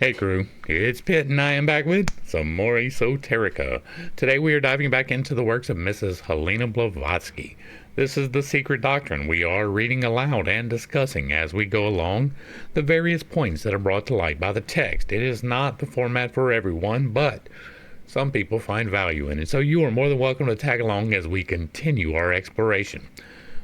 Hey crew, it's Pitt and I am back with some more esoterica. Today we are diving back into the works of Mrs. Helena Blavatsky. This is the secret doctrine we are reading aloud and discussing as we go along the various points that are brought to light by the text. It is not the format for everyone, but some people find value in it, so you are more than welcome to tag along as we continue our exploration.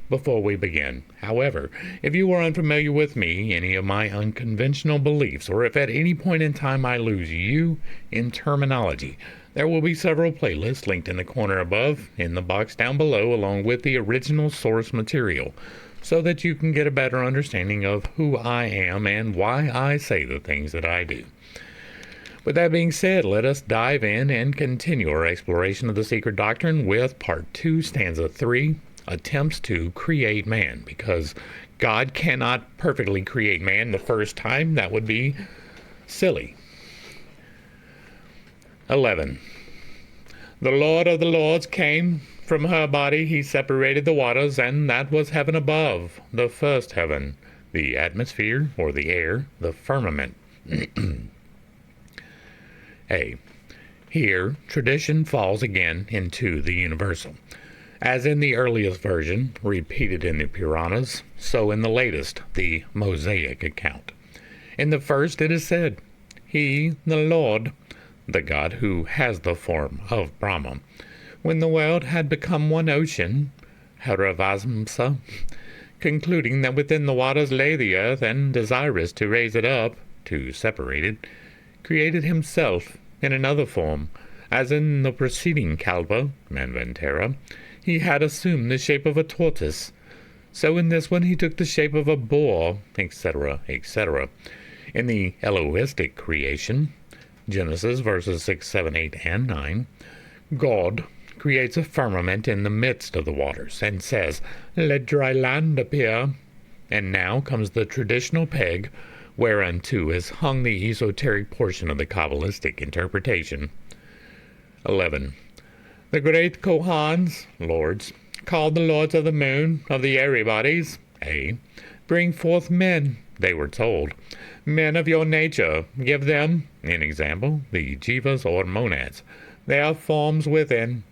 Before we begin, however, if you are unfamiliar with me, any of my unconventional beliefs, or if at any point in time I lose you in terminology, there will be several playlists linked in the corner above, in the box down below, along with the original source material, so that you can get a better understanding of who I am and why I say the things that I do. With that being said, let us dive in and continue our exploration of the secret doctrine with part 2, stanza 3, attempts to create man, because God cannot perfectly create man the first time. That would be silly. 11. The Lord of the Lords came from her body. He separated the waters, and that was heaven above, the first heaven, the atmosphere or the air, the firmament. A. Here, tradition falls again into the universal. As in the earliest version, repeated in the Puranas, so in the latest, the Mosaic account. In the first it is said, He, the Lord, the God who has the form of Brahma, when the world had become one ocean, Haravamsa, concluding that within the waters lay the earth, and desirous to raise it up, to separate it, created himself in another form, as in the preceding Kalpa, Manvantara, he had assumed the shape of a tortoise. So in this one he took the shape of a boar, etc., etc. In the Elohistic creation, Genesis verses 6, 7, 8, and 9, God creates a firmament in the midst of the waters, and says, Let dry land appear. And now comes the traditional peg, whereunto is hung the esoteric portion of the Kabbalistic interpretation. 11. The great Kohans, lords, called the lords of the moon, of the airy bodies, A. Bring forth men, they were told, men of your nature, give them, in example, the jivas or monads, their forms within.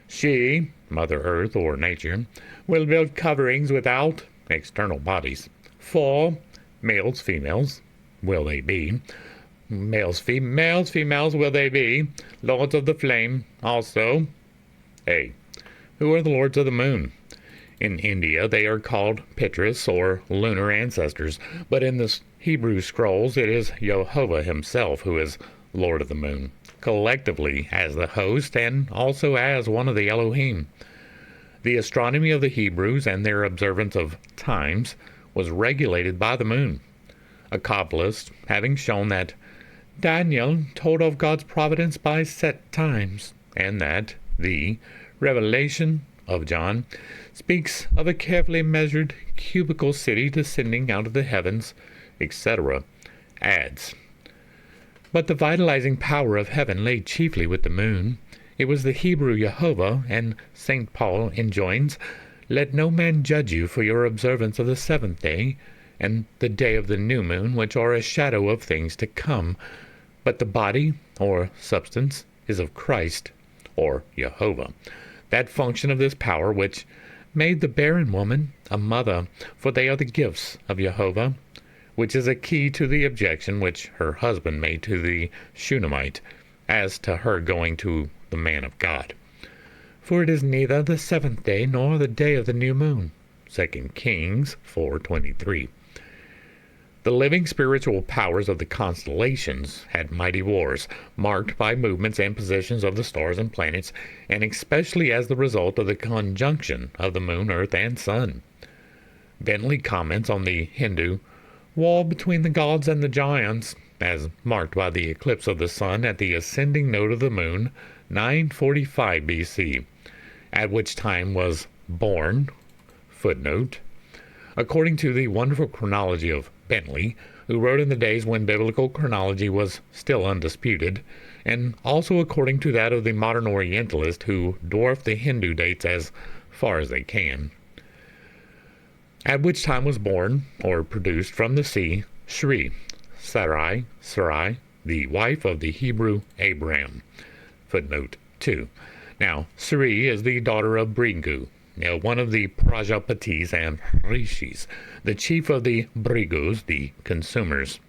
She, Mother Earth or nature, will build coverings without, external bodies, for males, females, will they be, males, females will they be, lords of the flame, also. A. Who are the lords of the moon? In India they are called Pitris or lunar ancestors, but in the Hebrew scrolls it is Jehovah himself who is Lord of the moon, collectively as the host and also as one of the Elohim. The astronomy of the Hebrews and their observance of times was regulated by the moon. A Kabbalist having shown that Daniel told of God's providence by set times, and that the Revelation of John speaks of a carefully measured cubical city descending out of the heavens, etc., adds, But the vitalizing power of heaven lay chiefly with the moon. It was the Hebrew Jehovah, and St. Paul enjoins, Let no man judge you for your observance of the seventh day, and the day of the new moon, which are a shadow of things to come. But the body, or substance, is of Christ, or Jehovah, that function of this power which made the barren woman a mother, for they are the gifts of Jehovah, which is a key to the objection which her husband made to the Shunammite, as to her going to the man of God. For it is neither the seventh day nor the day of the new moon. 2 Kings 4:23. The living spiritual powers of the constellations had mighty wars, marked by movements and positions of the stars and planets, and especially as the result of the conjunction of the moon, earth, and sun. Bentley comments on the Hindu war between the gods and the giants, as marked by the eclipse of the sun at the ascending node of the moon, 945 BC, at which time was born, footnote, according to the wonderful chronology of Bentley, who wrote in the days when biblical chronology was still undisputed, and also according to that of the modern Orientalist who dwarf the Hindu dates as far as they can. At which time was born, or produced from the sea, Shri, Sarai, the wife of the Hebrew Abraham. Footnote 2. Now, Sri is the daughter of Bhrigu, one of the Prajapatis and Rishis, the chief of the Bhrigus, the consumers,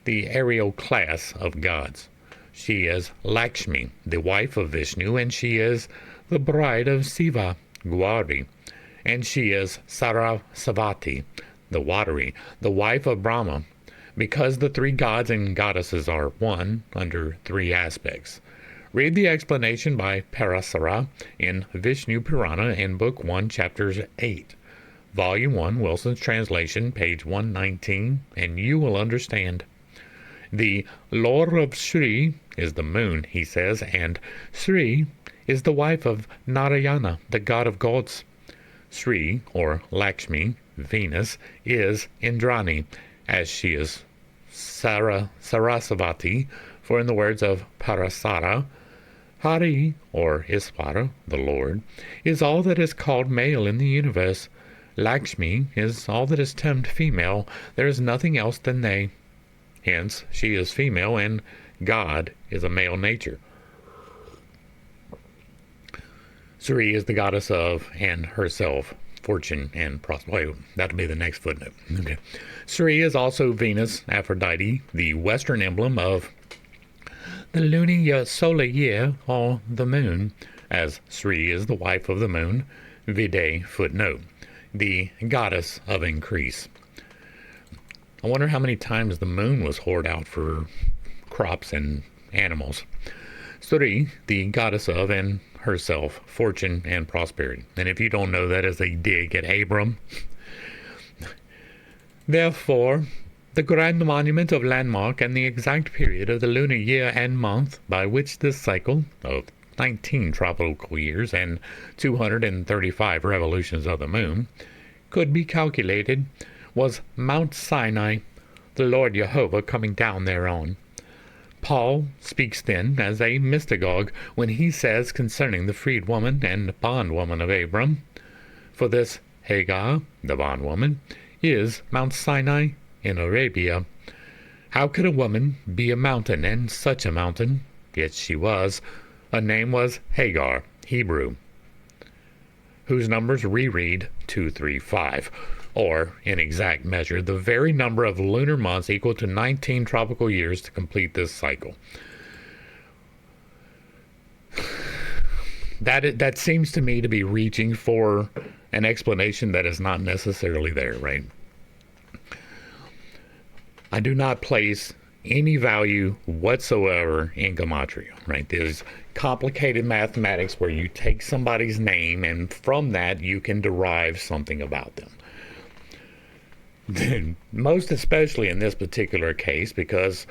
the aerial class of gods. She is Lakshmi, the wife of Vishnu, and she is the bride of Siva, Gauri, and she is Sarasvati, the watery, the wife of Brahma, because the three gods and goddesses are one under three aspects. Read the explanation by Parasara in Vishnu Purana in Book 1, Chapters 8. Volume 1, Wilson's translation, page 119, and you will understand. The Lord of Sri is the moon, he says, and Sri is the wife of Narayana, the god of gods. Sri, or Lakshmi, Venus, is Indrani, as she is Sarasvati, for in the words of Parasara, Hari, or Isvara, the Lord, is all that is called male in the universe. Lakshmi is all that is termed female. There is nothing else than they. Hence, she is female, and God is a male nature. Sri is the goddess of, and herself, fortune and prosperity. That'll be the next footnote. Okay. Sri is also Venus, Aphrodite, the Western emblem of the lunar solar year, or the moon, as Sri is the wife of the moon, vide footnote, the goddess of increase. I wonder how many times the moon was whored out for crops and animals. Sri, the goddess of, and herself, fortune and prosperity. And if you don't know, that is a dig at Abram. Therefore, the grand monument of landmark and the exact period of the lunar year and month by which this cycle of 19 tropical years and 235 revolutions of the moon could be calculated was Mount Sinai, the Lord Jehovah coming down thereon. Paul speaks then as a mystagogue when he says concerning the freed woman and bondwoman of Abram, for this Hagar, the bondwoman, is Mount Sinai in Arabia. How could a woman be a mountain, and such a mountain? Yet she was. Her name was Hagar, Hebrew, whose numbers reread 235. Or, in exact measure, the very number of lunar months equal to 19 tropical years to complete this cycle. That seems to me to be reaching for an explanation that is not necessarily there, right? I do not place any value whatsoever in gematria, right? There's complicated mathematics where you take somebody's name and from that you can derive something about them. Most especially in this particular case, because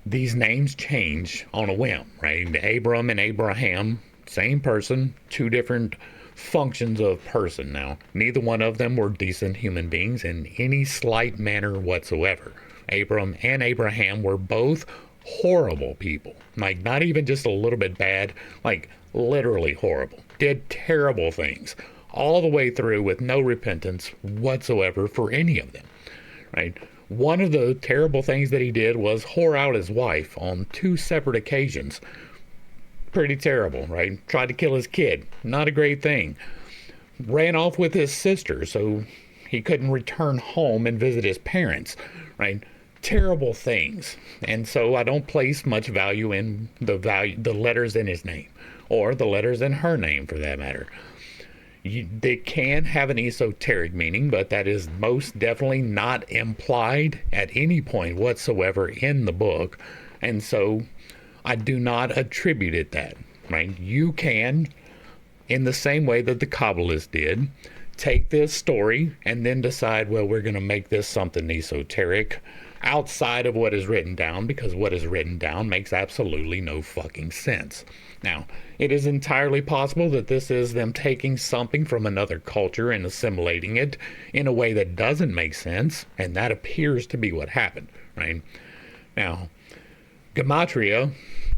these names change on a whim, right? Abram and Abraham, same person, two different functions of person. Now, neither one of them were decent human beings in any slight manner whatsoever. Abram and Abraham were both horrible people, like not even just a little bit bad, like literally horrible, did terrible things all the way through with no repentance whatsoever for any of them, right? One of the terrible things that he did was whore out his wife on 2 separate occasions. Pretty terrible, right? Tried to kill his kid. Not a great thing. Ran off with his sister so he couldn't return home and visit his parents, right? Terrible things. And so I don't place much value in the letters in his name, or the letters in her name for that matter. They can have an esoteric meaning, but that is most definitely not implied at any point whatsoever in the book. And so I do not attribute it that, right? You can, in the same way that the Kabbalists did, take this story and then decide, well, we're going to make this something esoteric outside of what is written down, because what is written down makes absolutely no fucking sense. Now, it is entirely possible that this is them taking something from another culture and assimilating it in a way that doesn't make sense, and that appears to be what happened, right? Now, gematria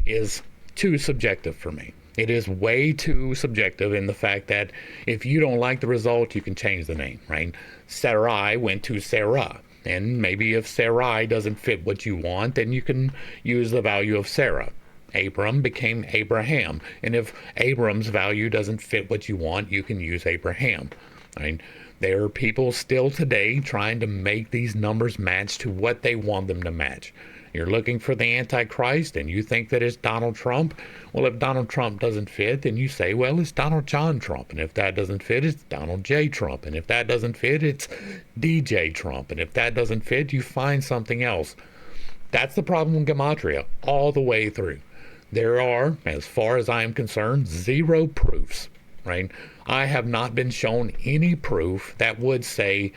is too subjective for me. It is way too subjective in the fact that if you don't like the result, you can change the name, right? Sarai went to Sarah, And maybe if Sarai doesn't fit what you want, then you can use the value of Sarah. Abram became Abraham. And if Abram's value doesn't fit what you want, you can use Abraham. I mean, there are people still today trying to make these numbers match to what they want them to match. You're looking for the Antichrist and you think that it's Donald Trump. Well, if Donald Trump doesn't fit, then you say, well, it's Donald John Trump. And if that doesn't fit, it's Donald J. Trump. And if that doesn't fit, it's DJ Trump. And if that doesn't fit, you find something else. That's the problem with Gematria all the way through. There are, as far as I am concerned, zero proofs, right? I have not been shown any proof that would say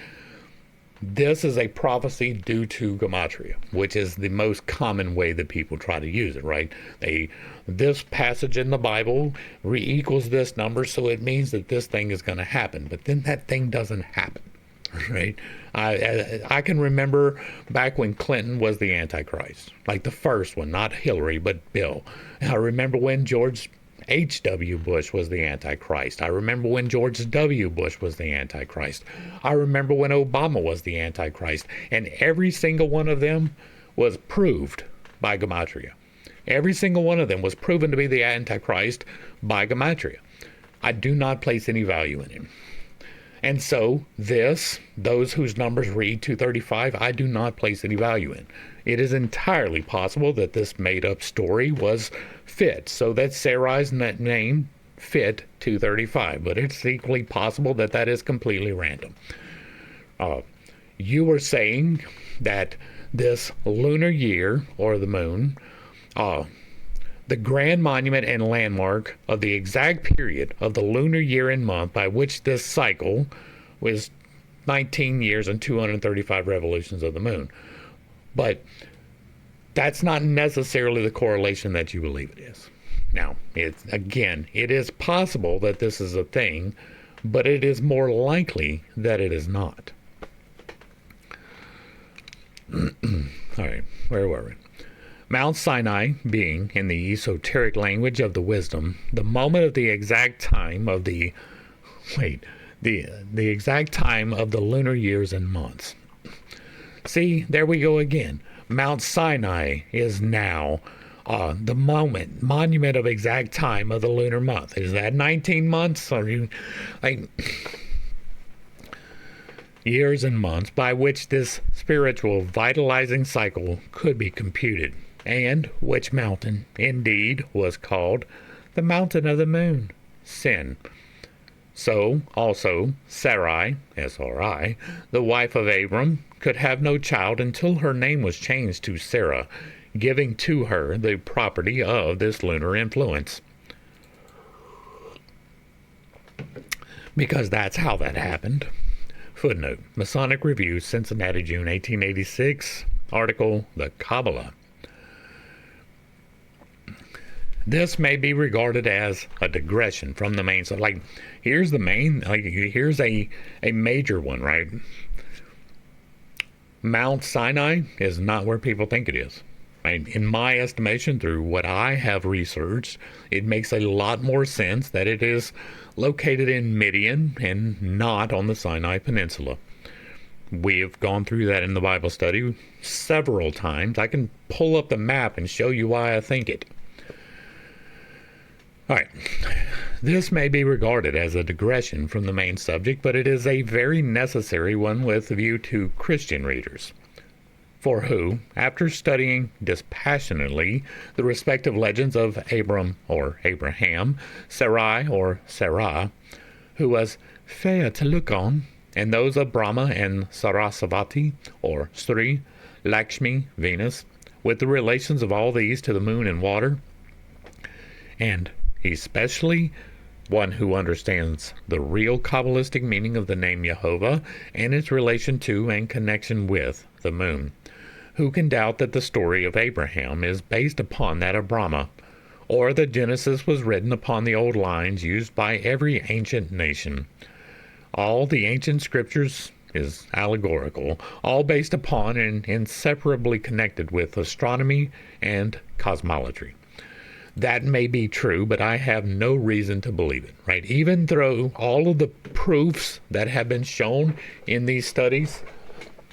this is a prophecy due to Gematria, which is the most common way that people try to use it, right? This passage in the Bible equals this number, so it means that this thing is going to happen. But then that thing doesn't happen, right? I can remember back when Clinton was the Antichrist, like the first one, not Hillary, but Bill. I remember when George H.W. Bush was the Antichrist. I remember when George W. Bush was the Antichrist. I remember when Obama was the Antichrist. And every single one of them was proved by Gematria. Every single one of them was proven to be the Antichrist by Gematria. I do not place any value in him. And so those whose numbers read 235, I do not place any value in. It is entirely possible that this made-up story was fit, so that Sarai's name fit 235, but it's equally possible that that is completely random. You were saying that this lunar year, or the moon, the grand monument and landmark of the exact period of the lunar year and month by which this cycle was 19 years and 235 revolutions of the moon. But that's not necessarily the correlation that you believe it is. Now, it is possible that this is a thing, but it is more likely that it is not. All right, where were we? Mount Sinai being, in the esoteric language of the wisdom, the moment of the exact time of the exact time of the lunar years and months. See, there we go again. Mount Sinai is now the monument of exact time of the lunar month. Is that 19 months? Or years and months by which this spiritual vitalizing cycle could be computed, and which mountain indeed was called the mountain of the moon, Sin. So also Sarai, S-R-I, the wife of Abram, could have no child until her name was changed to Sarah, giving to her the property of this lunar influence. Because that's how that happened. Footnote: Masonic Review, Cincinnati, June 1886. Article: The Kabbalah. This may be regarded as a digression from the main. So, here's the main. Here's a major one, right? Mount Sinai is not where people think it is. In my estimation, through what I have researched, it makes a lot more sense that it is located in Midian and not on the Sinai Peninsula. We have gone through that in the Bible study several times. I can pull up the map and show you why I think it. All right. This may be regarded as a digression from the main subject, but it is a very necessary one with view to Christian readers, for who, after studying dispassionately the respective legends of Abram or Abraham, Sarai or Sarah, who was fair to look on, and those of Brahma and Sarasvati or Sri, Lakshmi, Venus, with the relations of all these to the moon and water, and especially one who understands the real Kabbalistic meaning of the name Jehovah and its relation to and connection with the moon. Who can doubt that the story of Abraham is based upon that of Brahma, or that Genesis was written upon the old lines used by every ancient nation? All the ancient scriptures is allegorical, all based upon and inseparably connected with astronomy and cosmology. That may be true, but I have no reason to believe it, right? Even though all of the proofs that have been shown in these studies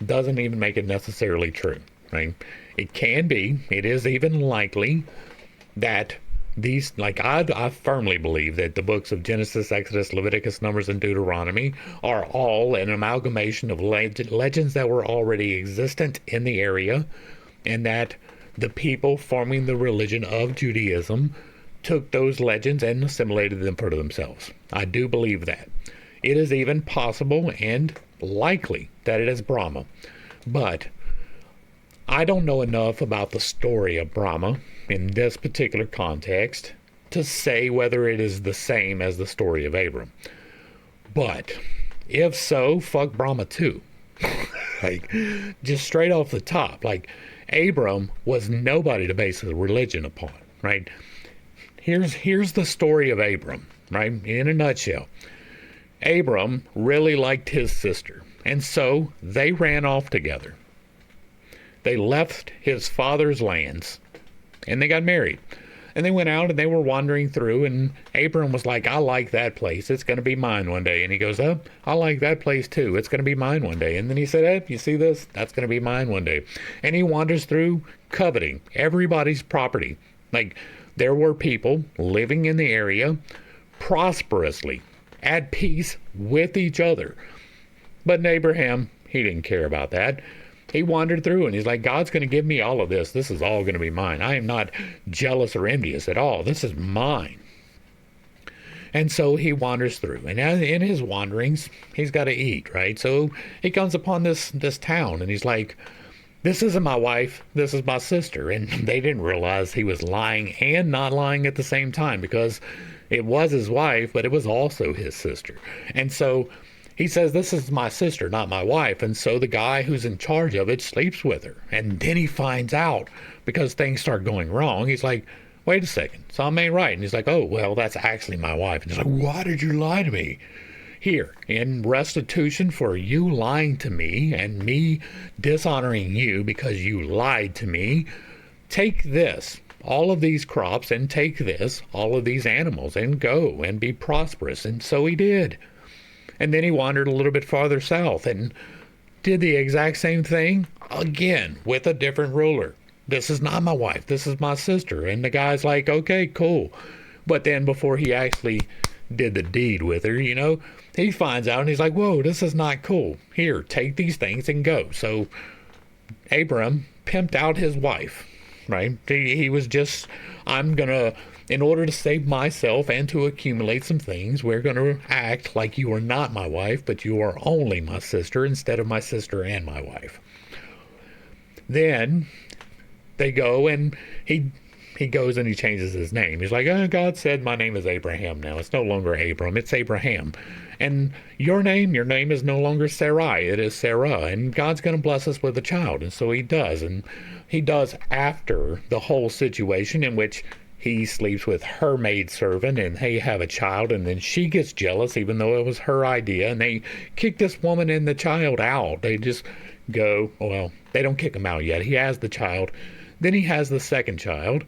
doesn't even make it necessarily true, right? It can be, it is even likely that these, like I firmly believe that the books of Genesis, Exodus, Leviticus, Numbers, and Deuteronomy are all an amalgamation of legends that were already existent in the area, and that the people forming the religion of Judaism took those legends and assimilated them for themselves. I do believe that. It is even possible and likely that it is Brahma. But I don't know enough about the story of Brahma in this particular context to say whether it is the same as the story of Abram. But if so, fuck Brahma too. Like, just straight off the top, like, Abram was nobody to base his religion upon, right? Here's the story of Abram, right? In a nutshell. Abram really liked his sister, and so they ran off together. They left his father's lands, and they got married. And they went out and they were wandering through, and Abram was like, I like that place. It's going to be mine one day. And he goes, oh, I like that place too. It's going to be mine one day. And then he said, hey, you see this? That's going to be mine one day. And he wanders through coveting everybody's property. Like, there were people living in the area prosperously, at peace with each other. But Abraham, he didn't care about that. He wandered through and he's like, God's going to give me all of this. This is all going to be mine. I am not jealous or envious at all. This is mine. And so he wanders through. And in his wanderings, he's got to eat, right? So he comes upon this town and he's like, this isn't my wife. This is my sister. And they didn't realize he was lying and not lying at the same time, because it was his wife, but it was also his sister. And so he says, this is my sister, not my wife. And so the guy who's in charge of it sleeps with her. And then he finds out, because things start going wrong. He's like, wait a second, something ain't right. And he's like, oh, well, that's actually my wife. And he's like, why did you lie to me? Here, in restitution for you lying to me and me dishonoring you because you lied to me, take this, all of these crops, and take this, all of these animals, and go and be prosperous. And so he did. And then he wandered a little bit farther south and did the exact same thing again with a different ruler. This is not my wife. This is my sister. And the guy's like, okay, cool. But then before he actually did the deed with her, he finds out and he's like, whoa, this is not cool. Here, take these things and go. So Abram pimped out his wife, right? He was just, in order to save myself and to accumulate some things, we're going to act like you are not my wife, but you are only my sister instead of my sister and my wife. Then they go and he goes and he changes his name. He's like, oh, God said my name is Abraham now. It's no longer Abram, it's Abraham. And your name is no longer Sarai, it is Sarah. And God's going to bless us with a child. And so he does. And he does after the whole situation in which he sleeps with her maidservant and they have a child, and then she gets jealous even though it was her idea, and they kick this woman and the child out. They just go, well, they don't kick him out yet. He has the child. Then he has the second child,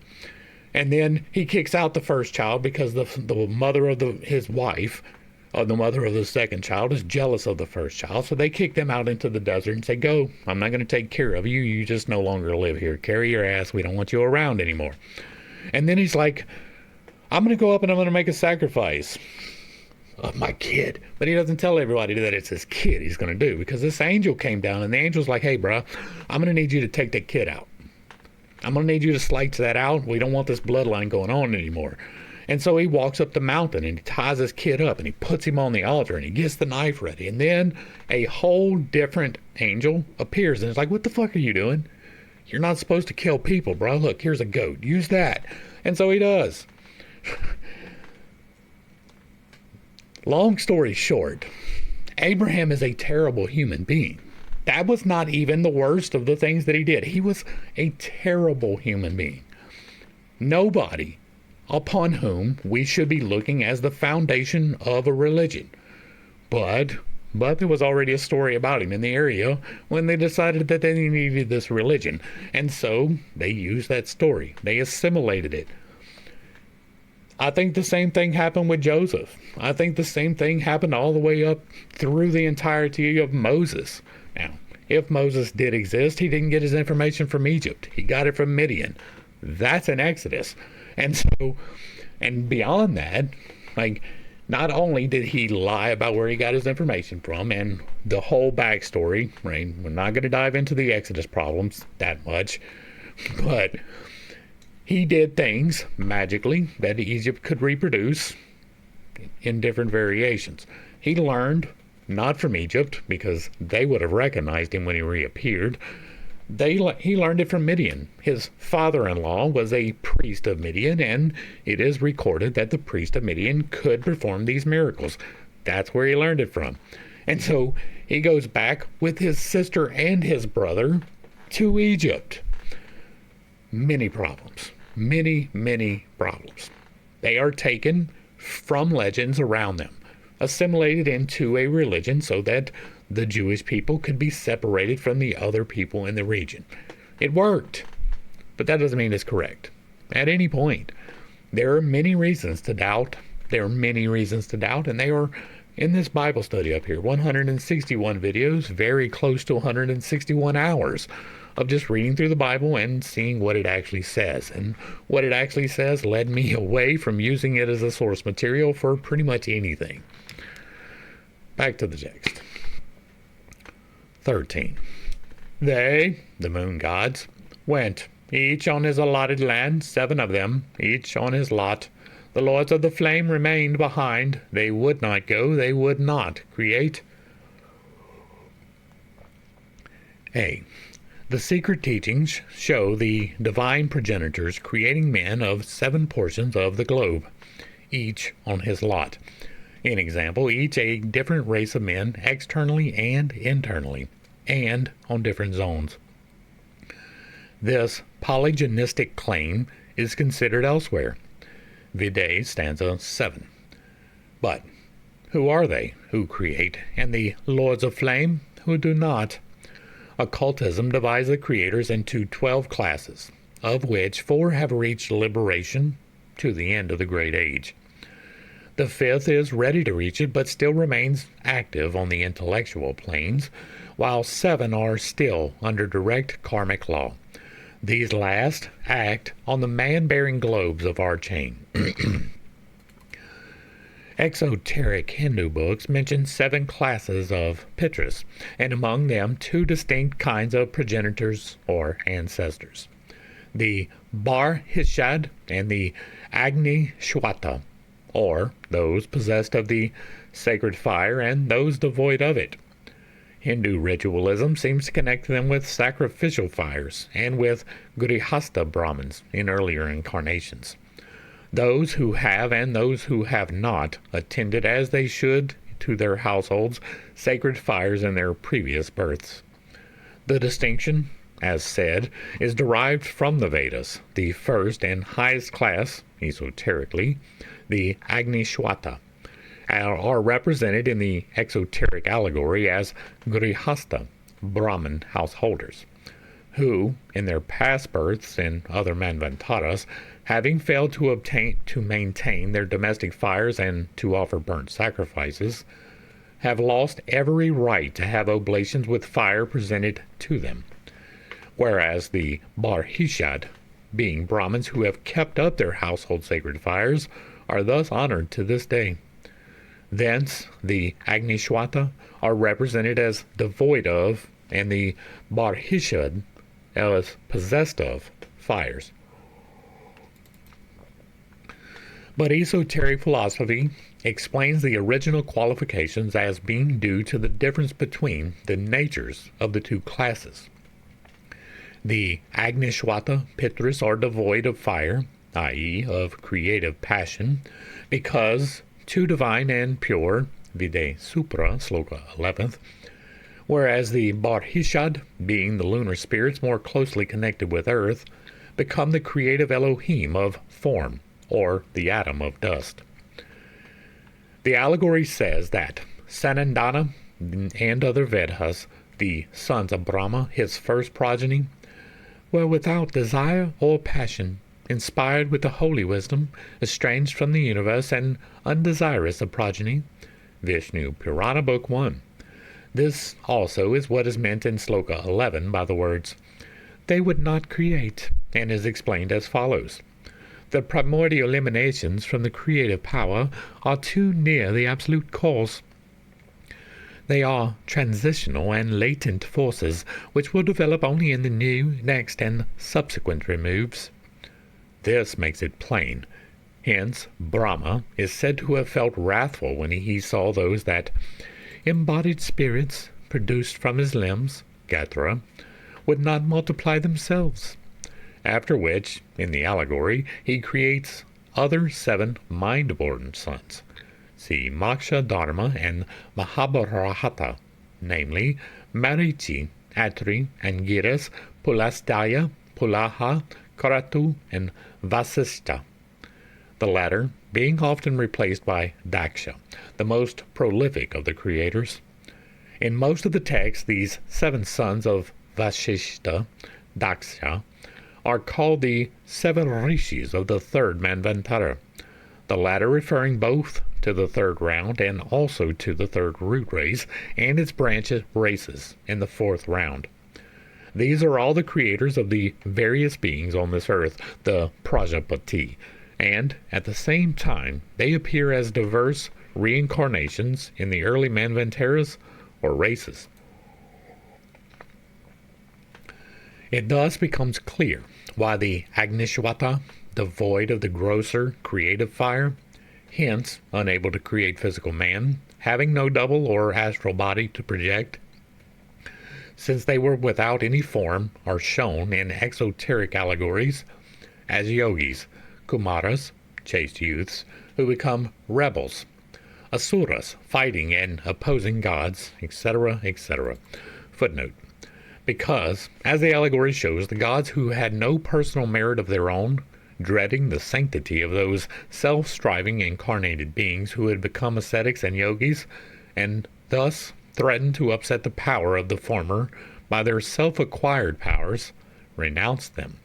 and then he kicks out the first child because the mother of his wife, the mother of the second child, is jealous of the first child. So they kick them out into the desert and say, go, I'm not going to take care of you. You just no longer live here. Carry your ass. We don't want you around anymore. And then he's like, I'm going to go up and I'm going to make a sacrifice of my kid. But he doesn't tell everybody that it's his kid he's going to do, because this angel came down and the angel's like, hey, bro, I'm going to need you to take that kid out. I'm going to need you to slice that out. We don't want this bloodline going on anymore. And so he walks up the mountain and he ties his kid up and he puts him on the altar and he gets the knife ready. And then a whole different angel appears and it's like, what the fuck are you doing? You're not supposed to kill people, bro. Look, here's a goat. Use that. And so he does. Long story short, Abraham is a terrible human being. That was not even the worst of the things that he did. He was a terrible human being. Nobody upon whom we should be looking as the foundation of a religion. But there was already a story about him in the area when they decided that they needed this religion. And so they used that story. They assimilated it. I think the same thing happened with Joseph. I think the same thing happened all the way up through the entirety of Moses. Now, If Moses did exist, he didn't get his information from Egypt. He got it from Midian. That's in Exodus. And beyond that, like, not only did he lie about where he got his information from and the whole backstory, right? We're not going to dive into the Exodus problems that much, but he did things magically that Egypt could reproduce in different variations. He learned not from Egypt, because they would have recognized him when he reappeared. He learned it from Midian. His father-in-law was a priest of Midian, and it is recorded that the priest of Midian could perform these miracles. That's where he learned it from. And so he goes back with his sister and his brother to Egypt. Many problems. Many problems. They are taken from legends around them, assimilated into a religion so that the Jewish people could be separated from the other people in the region. It worked, but that doesn't mean it's correct. At any point, there are many reasons to doubt. And they are in this Bible study up here. 161 videos, very close to 161 hours of just reading through the Bible and seeing what it actually says. And what it actually says led me away from using it as a source material for pretty much anything. Back to the text. 13. They, the moon gods, went, each on his allotted land, 7 of them, each on his lot. The lords of the flame remained behind. They would not go, they would not create. A. The secret teachings show the divine progenitors creating men of 7 portions of the globe, each on his lot. In example, each a different race of men, externally and internally, and on different zones. This polygenistic claim is considered elsewhere. Vide stanza 7. But who are they who create, and the lords of flame who do not? Occultism divides the creators into 12 classes, of which 4 have reached liberation to the end of the Great Age. The 5th is ready to reach it, but still remains active on the intellectual planes, while 7 are still under direct karmic law. These last act on the man-bearing globes of our chain. Exoteric Hindu books mention 7 classes of Pitris, and among them 2 distinct kinds of progenitors or ancestors. The Bar-Hishad and the Agni-Shwata, or those possessed of the sacred fire and those devoid of it. Hindu ritualism seems to connect them with sacrificial fires and with Grihastha Brahmins in earlier incarnations. Those who have and those who have not attended as they should to their households sacred fires in their previous births. The distinction, as said, is derived from the Vedas. The first and highest class, esoterically, the Agni-Shwata, are represented in the exoteric allegory as Grihastha, Brahmin householders, who, in their past births and other manvantaras, having failed to maintain their domestic fires and to offer burnt sacrifices, have lost every right to have oblations with fire presented to them. Whereas the Bar-Hishad, being Brahmins who have kept up their household sacred fires, are thus honored to this day. Thence, the Agni-Shwata are represented as devoid of, and the Bar-Hishad as possessed of, fires. But esoteric philosophy explains the original qualifications as being due to the difference between the natures of the 2 classes. The Agni-Shwata Pitris are devoid of fire, i.e. of creative passion, because too divine and pure, vide Supra, Sloka 11th, whereas the Bar-Hishad, being the lunar spirits more closely connected with earth, become the creative Elohim of form, or the atom of dust. The allegory says that Sanandana and other Vedas, the sons of Brahma, his first progeny, were without desire or passion, inspired with the holy wisdom, estranged from the universe, and undesirous of progeny. Vishnu Purana Book 1. This also is what is meant in Sloka 11 by the words, "They would not create," and is explained as follows. The primordial emanations from the creative power are too near the absolute cause. They are transitional and latent forces which will develop only in the new, next, and subsequent removes. This makes it plain. Hence, Brahma is said to have felt wrathful when he saw those that embodied spirits produced from his limbs, Gatra, would not multiply themselves. After which, in the allegory, he creates other 7 mind-born sons. See Moksha Dharma and Mahabharata, namely Marichi, Atri, Angiras, Pulastaya, Pulaha, Karatu, and Vasistha. The latter being often replaced by Daksha, the most prolific of the creators. In most of the texts, these 7 sons of Vasistha, Daksha, are called the 7 rishis of the 3rd Manvantara, the latter referring both to the 3rd round and also to the 3rd root race and its branch races in the 4th round. These are all the creators of the various beings on this earth, the Prajapati, and at the same time they appear as diverse reincarnations in the early Manvantaras or races. It thus becomes clear why the Agnishwata, devoid of the grosser creative fire, hence unable to create physical man, having no double or astral body to project, since they were without any form, are shown in exoteric allegories as yogis, kumaras, chaste youths, who become rebels, asuras, fighting and opposing gods, etc., etc. Footnote. Because, as the allegory shows, the gods who had no personal merit of their own, dreading the sanctity of those self-striving incarnated beings who had become ascetics and yogis, and thus threatened to upset the power of the former by their self-acquired powers, renounced them.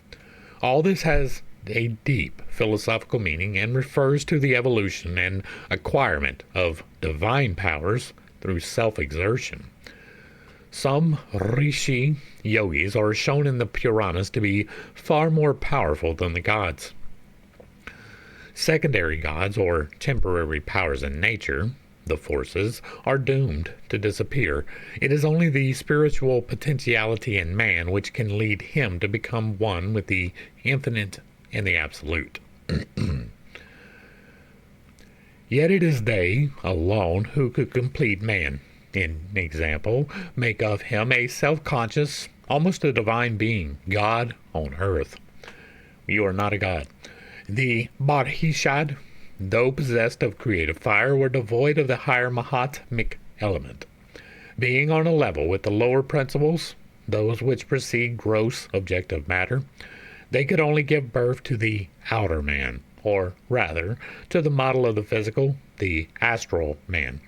All this has a deep philosophical meaning and refers to the evolution and acquirement of divine powers through self-exertion. Some rishi yogis are shown in the Puranas to be far more powerful than the gods. Secondary gods, or temporary powers in nature, the forces, are doomed to disappear. It is only the spiritual potentiality in man which can lead him to become one with the infinite and the absolute. Yet it is they alone who could complete man. In example, make of him a self-conscious, almost a divine being, God on earth. You are not a god. The Barhishad, though possessed of creative fire, were devoid of the higher Mahatmic element. Being on a level with the lower principles, those which precede gross objective matter, they could only give birth to the outer man, or rather, to the model of the physical, the astral man.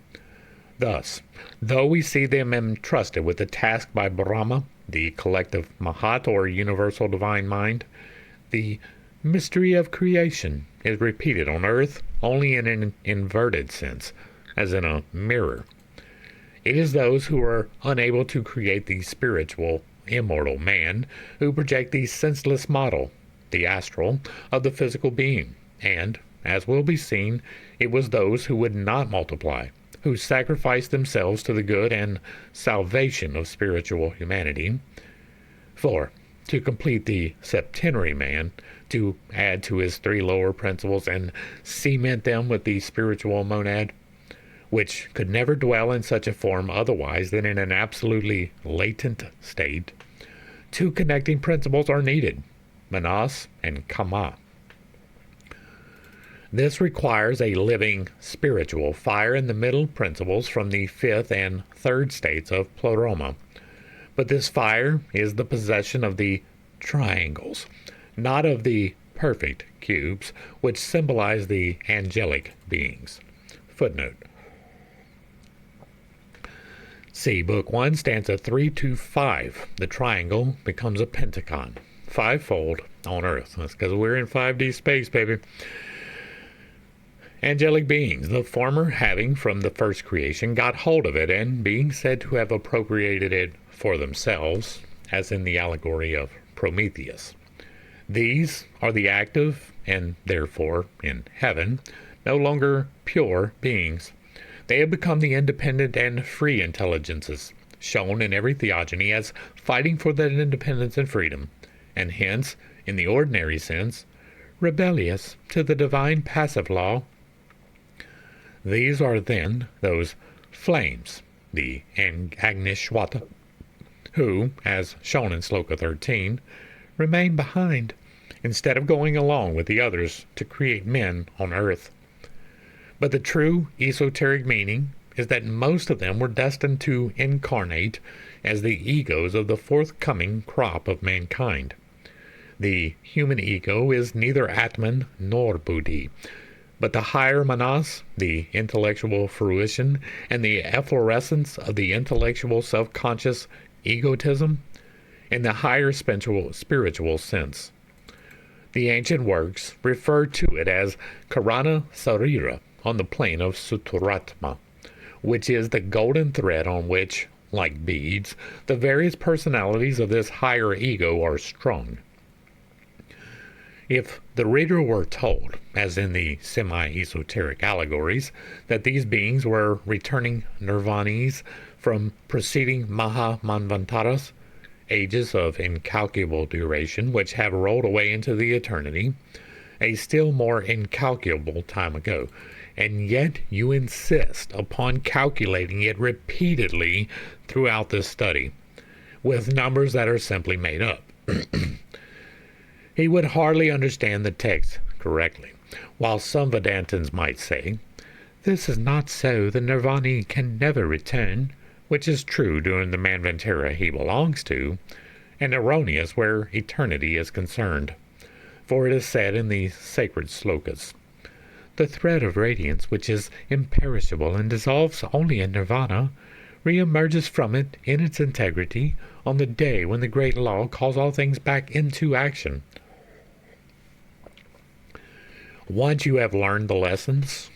Thus, though we see them entrusted with the task by Brahma, the collective Mahat or universal divine mind, the mystery of creation is repeated on earth only in an inverted sense, as in a mirror. It is those who are unable to create the spiritual, immortal man who project the senseless model, the astral, of the physical being, and, as will be seen, it was those who would not multiply, who sacrificed themselves to the good and salvation of spiritual humanity. For, to complete the septenary man, to add to his 3 lower principles and cement them with the spiritual monad, which could never dwell in such a form otherwise than in an absolutely latent state, 2 connecting principles are needed, manas and kama. This requires a living spiritual fire in the middle principles from the 5th and 3rd states of pleroma. But this fire is the possession of the triangles, not of the perfect cubes, which symbolize the angelic beings. Footnote. See Book 1, stanza 3 to 5. The triangle becomes a pentagon, 5-fold on Earth. That's because we're in 5D space, baby. angelic beings, the former having from the first creation got hold of it and being said to have appropriated it for themselves, as in the allegory of Prometheus. These are the active, and therefore, in heaven, no longer pure beings. They have become the independent and free intelligences, shown in every theogony as fighting for that independence and freedom, and hence, in the ordinary sense, rebellious to the divine passive law. These are then those flames, the Agnishwata, who, as shown in Sloka 13, remain behind, instead of going along with the others to create men on earth. But the true esoteric meaning is that most of them were destined to incarnate as the egos of the forthcoming crop of mankind. The human ego is neither Atman nor Buddhi, but the higher manas, the intellectual fruition, and the efflorescence of the intellectual self-conscious egotism in the higher spiritual sense. The ancient works refer to it as Karana Sarira on the plane of Suturatma, which is the golden thread on which, like beads, the various personalities of this higher ego are strung. If the reader were told, as in the semi-esoteric allegories, that these beings were returning nirvanis from preceding Maha-manvantaras, ages of incalculable duration which have rolled away into the eternity, a still more incalculable time ago, and yet you insist upon calculating it repeatedly throughout this study, with numbers that are simply made up. He would hardly understand the text correctly, while some Vedantins might say, "This is not so, the Nirvani can never return," which is true during the Manvantara he belongs to, and erroneous where eternity is concerned. For it is said in the sacred slokas, "The thread of radiance, which is imperishable and dissolves only in Nirvana, re-emerges from it in its integrity on the day when the great law calls all things back into action." Once you have learned the lessons,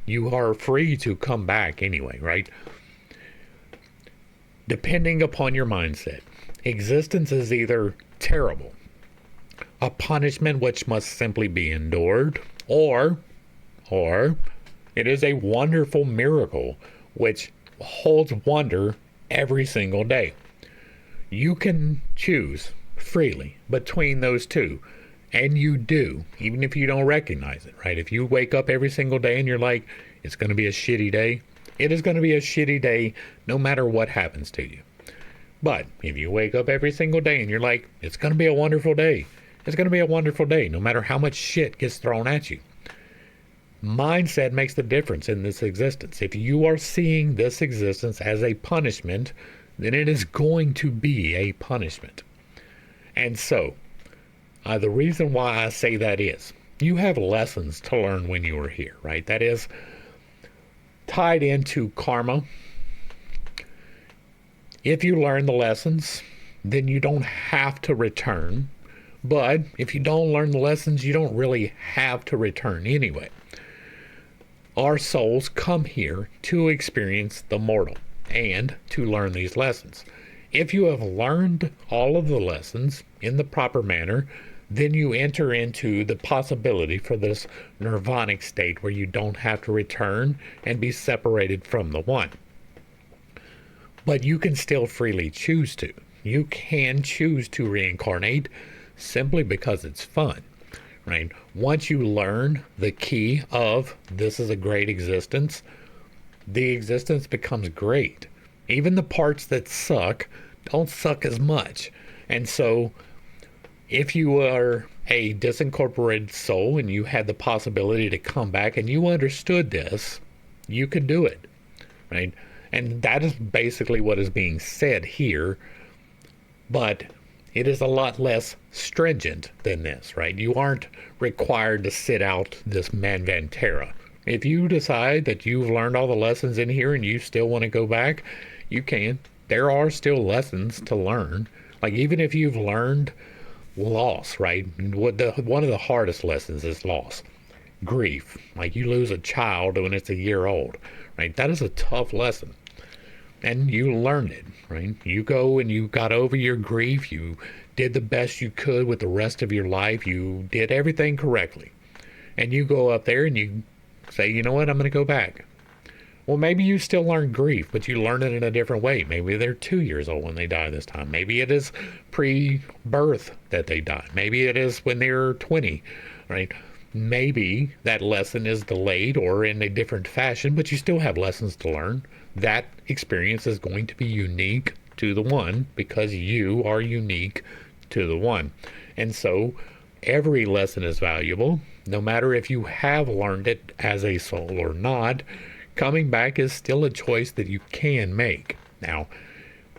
you are free to come back anyway, right? Depending upon your mindset, existence is either terrible, a punishment which must simply be endured, or it is a wonderful miracle which holds wonder every single day. You can choose freely between those two, and you do, even if you don't recognize it, right? If you wake up every single day and you're like, it's going to be a shitty day, it is going to be a shitty day no matter what happens to you. But if you wake up every single day and you're like, it's going to be a wonderful day, it's going to be a wonderful day no matter how much shit gets thrown at you. Mindset makes the difference in this existence. If you are seeing this existence as a punishment, then it is going to be a punishment. And so, the reason why I say that is, you have lessons to learn when you are here, right? That is tied into karma. If you learn the lessons, then you don't have to return. But if you don't learn the lessons, you don't really have to return anyway. Our souls come here to experience the mortal and to learn these lessons. If you have learned all of the lessons in the proper manner, then you enter into the possibility for this nirvanic state where you don't have to return and be separated from the one. But you can still freely choose to. You can choose to reincarnate simply because it's fun, right? Once you learn the key of this is a great existence, the existence becomes great. Even the parts that suck don't suck as much. And so if you are a disincorporated soul and you had the possibility to come back and you understood this, you could do it, right? And that is basically what is being said here, but it is a lot less stringent than this, right? You aren't required to sit out this Manvantara. If you decide that you've learned all the lessons in here and you still want to go back, you can. There are still lessons to learn. Like even if you've learned loss, right? One of the hardest lessons is loss. grief. Like you lose a child when it's a year old, right? That is a tough lesson. And you learned it, right? You go and you got over your grief. You did the best you could with the rest of your life. You did everything correctly. And you go up there and you say, you know what, I'm going to go back. Well, maybe you still learn grief, but you learn it in a different way. Maybe they're 2 years old when they die this time. Maybe it is pre-birth that they die. Maybe it is when they're 20, right? Maybe that lesson is delayed or in a different fashion, but you still have lessons to learn. That experience is going to be unique to the one because you are unique to the one. And so every lesson is valuable, no matter if you have learned it as a soul or not. Coming back is still a choice that you can make. Now,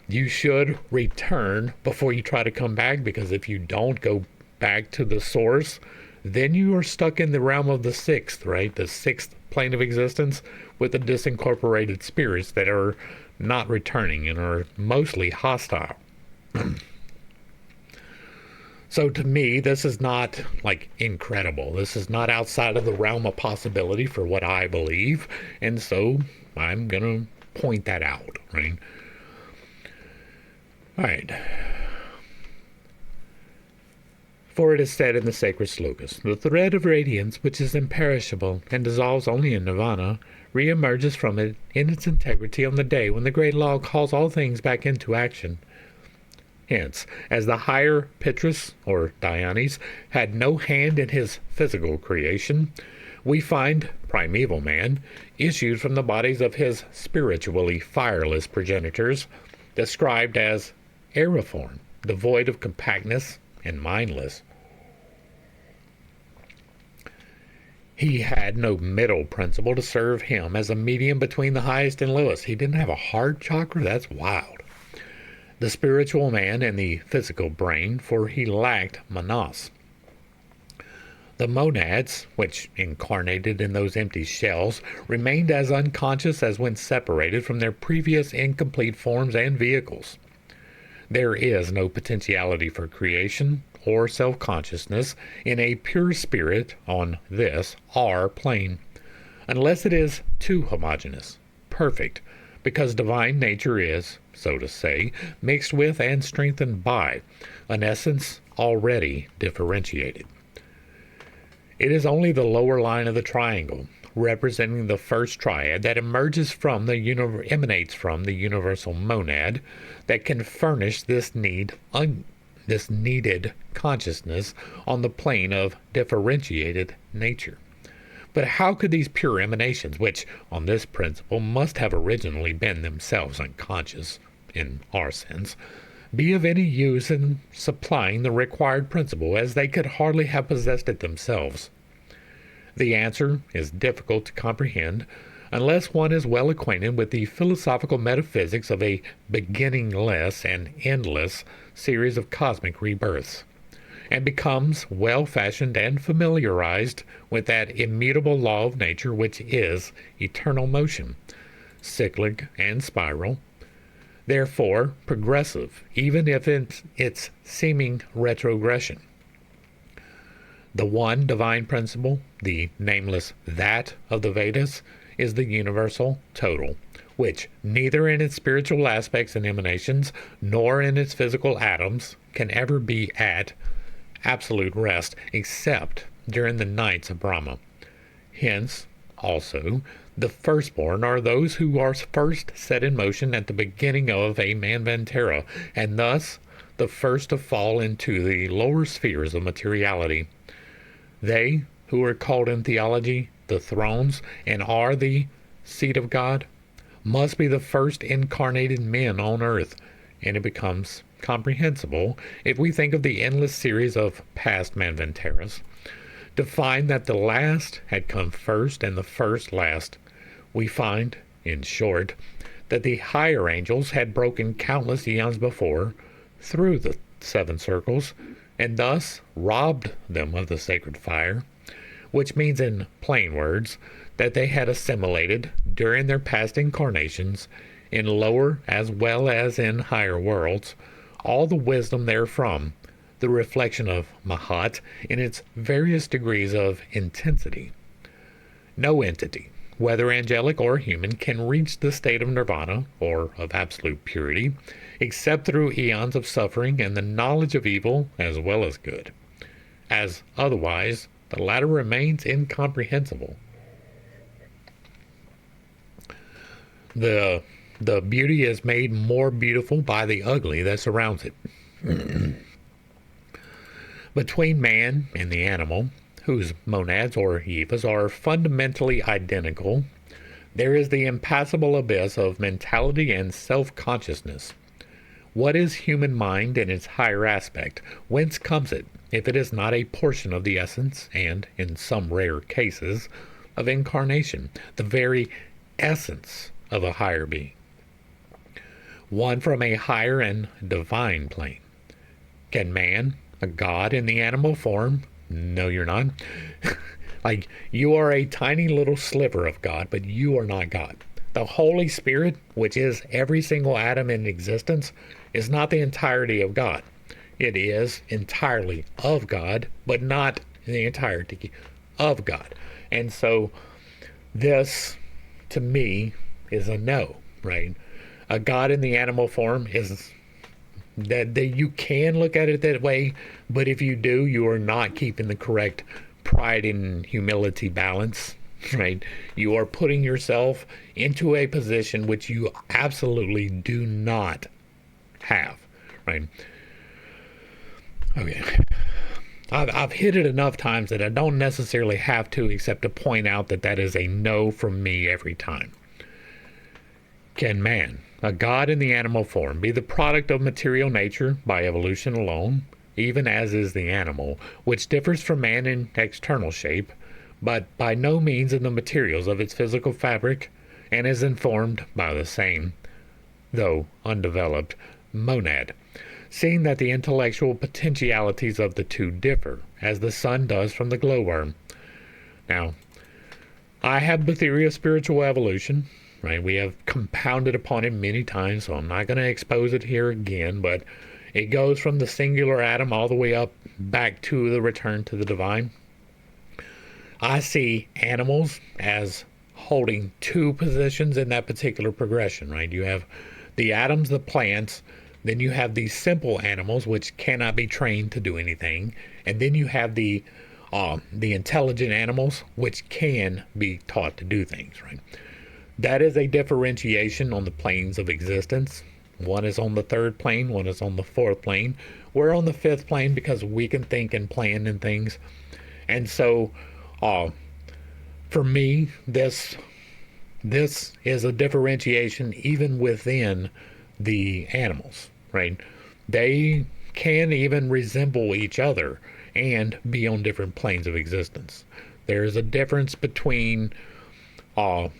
you should return before you try to come back, because if you don't go back to the source, then you are stuck in the realm of the sixth, right? The sixth plane of existence with the disincorporated spirits that are not returning and are mostly hostile. So to me, this is not like incredible. This is not outside of the realm of possibility for what I believe. And so I'm going to point that out, right? All right. For it is said in the sacred slokas, the thread of radiance which is imperishable and dissolves only in nirvana re-emerges from it in its integrity on the day when the great law calls all things back into action. Hence, as the higher Petrus, or Dionis, had no hand in his physical creation, we find primeval man issued from the bodies of his spiritually fireless progenitors, described as aeriform, devoid of compactness and mindless. He had no middle principle to serve him as a medium between the highest and lowest. He didn't have a heart chakra? That's wild. The spiritual man and the physical brain, for he lacked manas. The monads, which incarnated in those empty shells, remained as unconscious as when separated from their previous incomplete forms and vehicles. There is no potentiality for creation or self-consciousness in a pure spirit on this our plane, unless it is too homogeneous, perfect, because divine nature is, so to say, mixed with and strengthened by an essence already differentiated. It is only the lower line of the triangle, representing the first triad, that emanates from the universal monad, that can furnish this needed consciousness on the plane of differentiated nature. But how could these pure emanations, which on this principle must have originally been themselves unconscious, in our sense, be of any use in supplying the required principle, as they could hardly have possessed it themselves? The answer is difficult to comprehend unless one is well acquainted with the philosophical metaphysics of a beginningless and endless series of cosmic rebirths, and becomes well-fashioned and familiarized with that immutable law of nature which is eternal motion, cyclic and spiral, therefore progressive, even if its seeming retrogression. The one divine principle, the nameless that of the Vedas, is the universal total, which neither in its spiritual aspects and emanations nor in its physical atoms can ever be at absolute rest except during the nights of Brahma. Hence, also, the firstborn are those who are first set in motion at the beginning of a manvantara, and thus the first to fall into the lower spheres of materiality. They, who are called in theology the thrones and are the seat of God, must be the first incarnated men on earth, and it becomes comprehensible, if we think of the endless series of past manvantaras, to find that the last had come first and the first last. We find, in short, that the higher angels had broken countless eons before through the seven circles, and thus robbed them of the sacred fire, which means in plain words that they had assimilated during their past incarnations in lower as well as in higher worlds all the wisdom therefrom, the reflection of Mahat in its various degrees of intensity, No entity, whether angelic or human, can reach the state of nirvana, or of absolute purity, except through eons of suffering and the knowledge of evil as well as good, as otherwise the latter remains incomprehensible. The beauty is made more beautiful by the ugly that surrounds it. Between man and the animal, whose monads or evas are fundamentally identical, there is the impassable abyss of mentality and self-consciousness. What is human mind in its higher aspect? Whence comes it, if it is not a portion of the essence, and, in some rare cases, of incarnation, the very essence of a higher being? One from a higher and divine plane. Can man, a god in the animal form? No, you're not. Like, you are a tiny little sliver of God, but you are not God. The Holy Spirit, which is every single atom in existence, is not the entirety of God. It is entirely of God, but not the entirety of God. And so this, to me, is a no, right? A God in the animal form is that you can look at it that way, but if you do, you are not keeping the correct pride and humility balance, right? You are putting yourself into a position which you absolutely do not have, right? Okay. I've hit it enough times that I don't necessarily have to, except to point out that that is a no from me every time. Can man, a god in the animal form, be the product of material nature by evolution alone, even as is the animal, which differs from man in external shape, but by no means in the materials of its physical fabric, and is informed by the same, though undeveloped, monad, seeing that the intellectual potentialities of the two differ, as the sun does from the glowworm? Now, I have the theory of spiritual evolution, right? We have compounded upon it many times, so I'm not going to expose it here again, but it goes from the singular atom all the way up back to the return to the divine. I see animals as holding two positions in that particular progression, right? You have the atoms, the plants, then you have these simple animals which cannot be trained to do anything, and then you have the intelligent animals which can be taught to do things, right? That is a differentiation on the planes of existence. One is on the third plane, one is on the fourth plane. We're on the fifth plane because we can think and plan and things. And so, for me, this is a differentiation even within the animals, right? They can even resemble each other and be on different planes of existence. There's a difference between I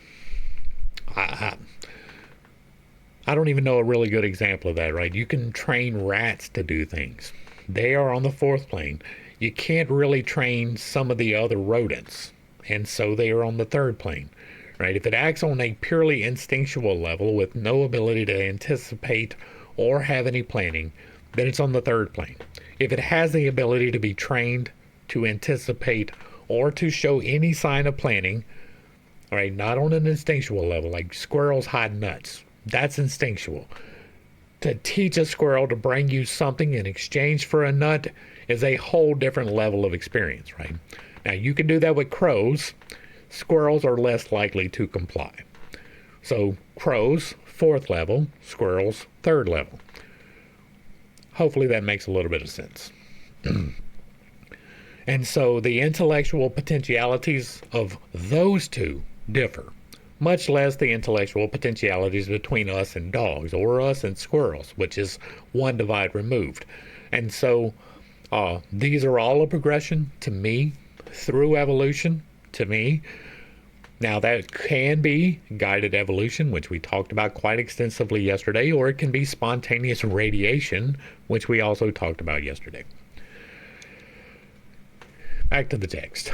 don't even know a really good example of that, right? You can train rats to do things. They are on the fourth plane. You can't really train some of the other rodents, and so they are on the third plane, right? If it acts on a purely instinctual level with no ability to anticipate or have any planning, then it's on the third plane. If it has the ability to be trained to anticipate or to show any sign of planning, all right, not on an instinctual level, like squirrels hide nuts. That's instinctual. To teach a squirrel to bring you something in exchange for a nut is a whole different level of experience, right? Now, you can do that with crows. Squirrels are less likely to comply. So, crows, fourth level, squirrels, third level. Hopefully that makes a little bit of sense. And so the intellectual potentialities of those two differ, much less the intellectual potentialities between us and dogs or us and squirrels, which is one divide removed. And so these are all a progression to me through evolution to me. Now that can be guided evolution, which we talked about quite extensively yesterday, or it can be spontaneous radiation, which we also talked about yesterday. Back to the text.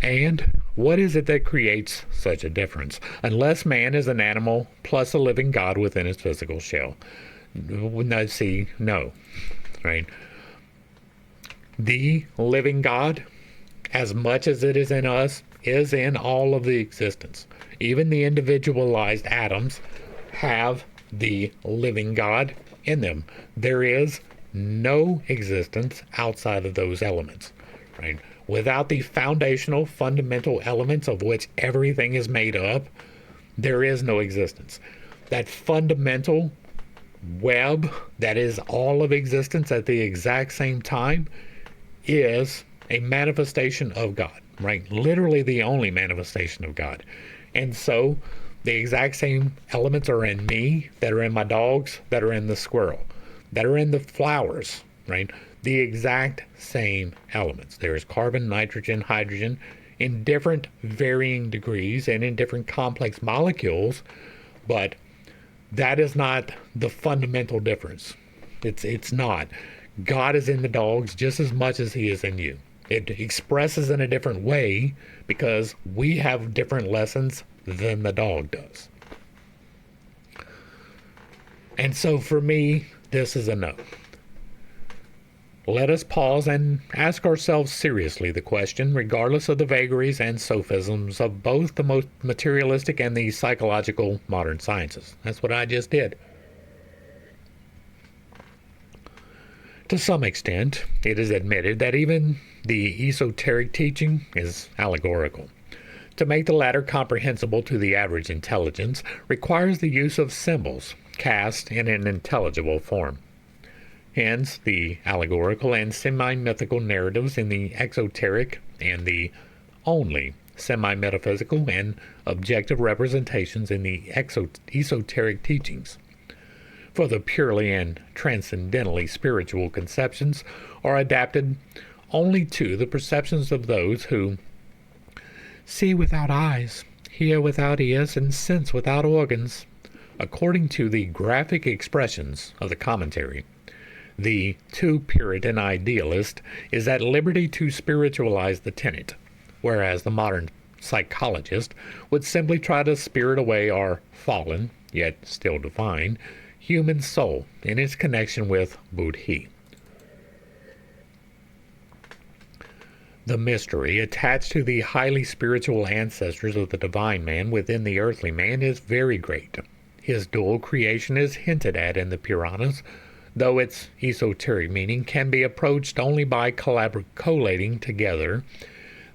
And what is it that creates such a difference? Unless man is an animal plus a living God within his physical shell. No, right? The living God, as much as it is in us, is in all of the existence. Even the individualized atoms have the living God in them. There is no existence outside of those elements, right? Without the foundational, fundamental elements of which everything is made up, there is no existence. That fundamental web that is all of existence at the exact same time is a manifestation of God, right? Literally the only manifestation of God. And so the exact same elements are in me, that are in my dogs, that are in the squirrel, that are in the flowers, right? The exact same elements. There is carbon, nitrogen, hydrogen in different varying degrees and in different complex molecules, but that is not the fundamental difference. It's not. God is in the dogs just as much as he is in you. It expresses in a different way because we have different lessons than the dog does. And so for me, this is a no. Let us pause and ask ourselves seriously the question, regardless of the vagaries and sophisms of both the most materialistic and the psychological modern sciences. That's what I just did. To some extent, it is admitted that even the esoteric teaching is allegorical. To make the latter comprehensible to the average intelligence requires the use of symbols cast in an intelligible form. Hence, the allegorical and semi-mythical narratives in the exoteric and the only semi-metaphysical and objective representations in the esoteric teachings. For the purely and transcendentally spiritual conceptions are adapted only to the perceptions of those who see without eyes, hear without ears, and sense without organs. According to the graphic expressions of the commentary, the too Puritan idealist is at liberty to spiritualize the tenet, whereas the modern psychologist would simply try to spirit away our fallen, yet still divine, human soul in its connection with Buddhi. The mystery attached to the highly spiritual ancestors of the divine man within the earthly man is very great. His dual creation is hinted at in the Puranas, though its esoteric meaning can be approached only by collating together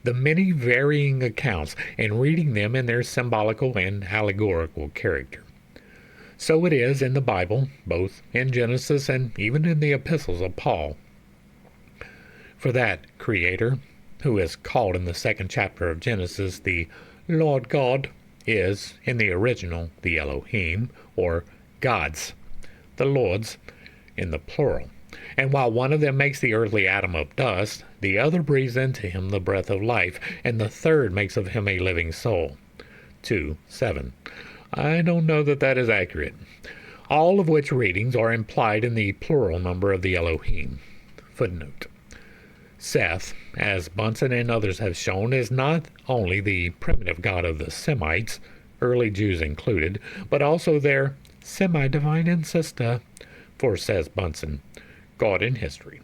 the many varying accounts and reading them in their symbolical and allegorical character. So it is in the Bible, both in Genesis and even in the epistles of Paul. For that Creator, who is called in the 2nd chapter of Genesis the Lord God, is, in the original, the Elohim, or gods, the Lords, in the plural. And while one of them makes the earthly atom of dust, the other breathes into him the breath of life, and the third makes of him a living soul. 2:7. I don't know that that is accurate. All of which readings are implied in the plural number of the Elohim. Footnote. Seth, as Bunsen and others have shown, is not only the primitive god of the Semites, early Jews included, but also their semi-divine ancestor. For, says Bunsen, God in history.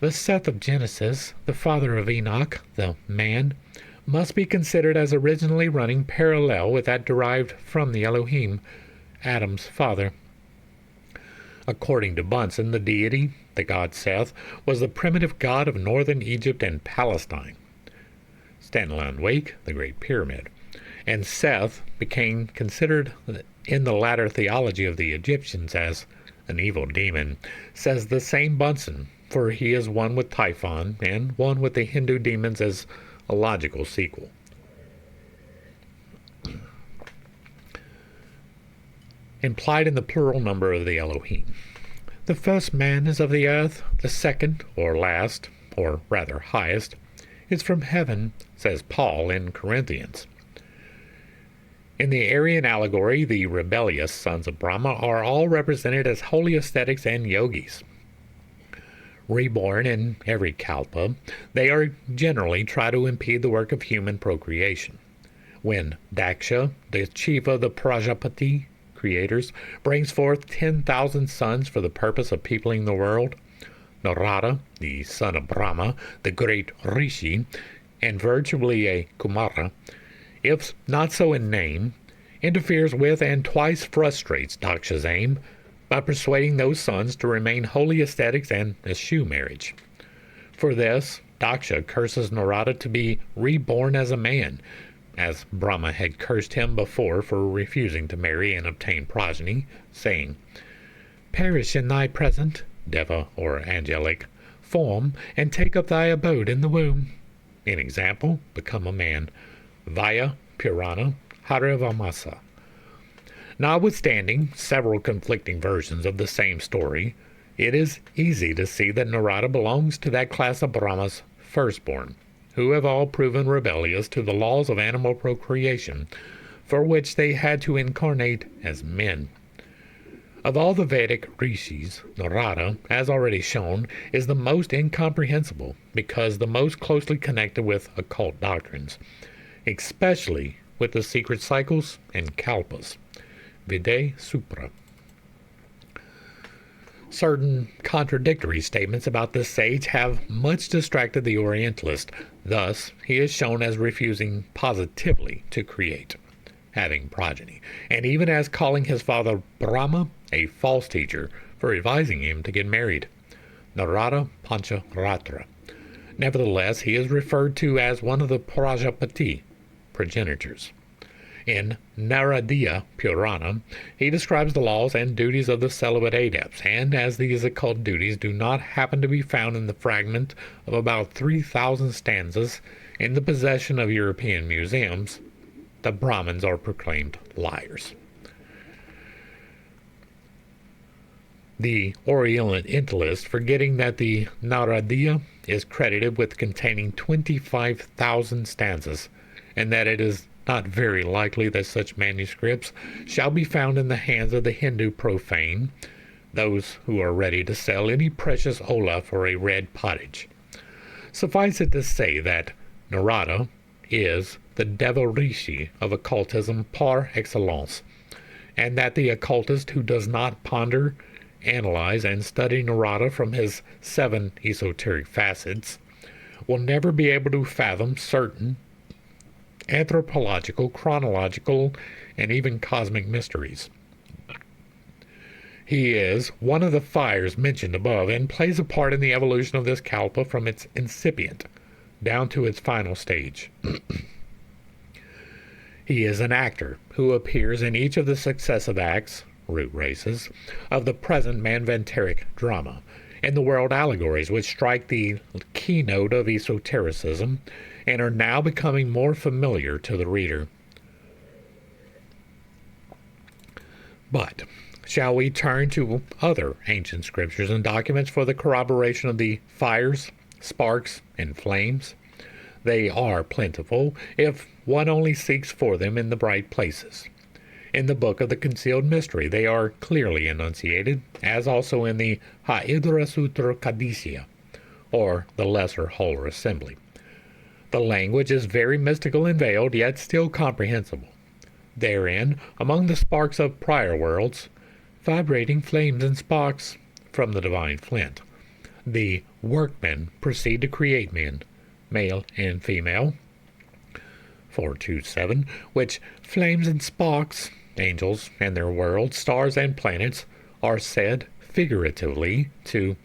The Seth of Genesis, the father of Enoch, the man, must be considered as originally running parallel with that derived from the Elohim, Adam's father. According to Bunsen, the deity, the god Seth, was the primitive god of northern Egypt and Palestine. Stanley Wake, the Great Pyramid. And Seth became considered in the latter theology of the Egyptians as an evil demon, says the same Bunsen, for he is one with Typhon and one with the Hindu demons as a logical sequel. Implied in the plural number of the Elohim. The first man is of the earth, the second, or last, or rather highest, is from heaven, says Paul in Corinthians. In the Aryan allegory, the rebellious sons of Brahma are all represented as holy ascetics and yogis. Reborn in every kalpa, they are generally try to impede the work of human procreation. When Daksha, the chief of the Prajapati creators, brings forth 10,000 sons for the purpose of peopling the world, Narada, the son of Brahma, the great Rishi, and virtually a Kumara, if not so in name, interferes with and twice frustrates Daksha's aim by persuading those sons to remain wholly ascetics and eschew marriage. For this, Daksha curses Narada to be reborn as a man, as Brahma had cursed him before for refusing to marry and obtain progeny, saying, "Perish in thy present, deva or angelic, form, and take up thy abode in the womb." In example, become a man. Vaya Purana Harivamasa. Notwithstanding several conflicting versions of the same story, it is easy to see that Narada belongs to that class of Brahma's firstborn, who have all proven rebellious to the laws of animal procreation, for which they had to incarnate as men. Of all the Vedic rishis, Narada, as already shown, is the most incomprehensible because the most closely connected with occult doctrines, especially with the secret cycles and kalpas. Vide Supra. Certain contradictory statements about this sage have much distracted the Orientalist. Thus, he is shown as refusing positively to create, having progeny, and even as calling his father Brahma a false teacher for advising him to get married. Narada Pancharatra. Nevertheless, he is referred to as one of the Prajapati progenitors. In Naradiya Purana, he describes the laws and duties of the celibate adepts, and as these occult duties do not happen to be found in the fragment of about 3,000 stanzas in the possession of European museums, the Brahmins are proclaimed liars. The Orientalist, forgetting that the Naradiya is credited with containing 25,000 stanzas, and that it is not very likely that such manuscripts shall be found in the hands of the Hindu profane, those who are ready to sell any precious ola for a red pottage. Suffice it to say that Narada is the Devarishi of occultism par excellence, and that the occultist who does not ponder, analyze, and study Narada from his 7 esoteric facets will never be able to fathom certain anthropological, chronological, and even cosmic mysteries. He is one of the fires mentioned above and plays a part in the evolution of this kalpa from its incipient down to its final stage. He is an actor who appears in each of the successive acts, root races, of the present Manvantaric drama, in the world allegories which strike the keynote of esotericism and are now becoming more familiar to the reader. But shall we turn to other ancient scriptures and documents for the corroboration of the fires, sparks, and flames? They are plentiful if one only seeks for them in the bright places. In the Book of the Concealed Mystery they are clearly enunciated, as also in the Ha'idra Sutra Kadisya, or the Lesser Whole Assembly. The language is very mystical and veiled, yet still comprehensible. Therein, among the sparks of prior worlds, vibrating flames and sparks from the divine flint, the workmen proceed to create men, male and female. 427, which flames and sparks, angels and their worlds, stars and planets, are said, figuratively, to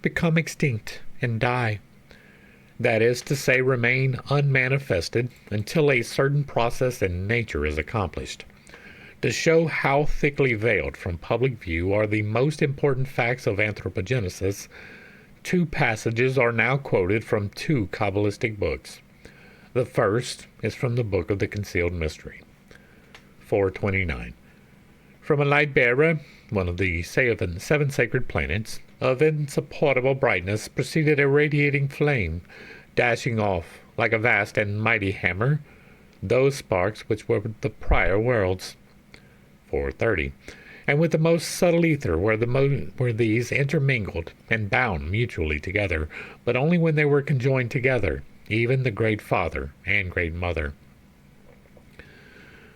become extinct and die. That is to say, remain unmanifested until a certain process in nature is accomplished. To show how thickly veiled from public view are the most important facts of anthropogenesis, 2 passages are now quoted from 2 Kabbalistic books. The first is from the Book of the Concealed Mystery. 429. From a light bearer, one of the 7 sacred planets, of insupportable brightness proceeded a radiating flame, dashing off, like a vast and mighty hammer, those sparks which were the prior worlds. 430. And with the most subtle ether were these intermingled and bound mutually together, but only when they were conjoined together, even the Great Father and Great Mother.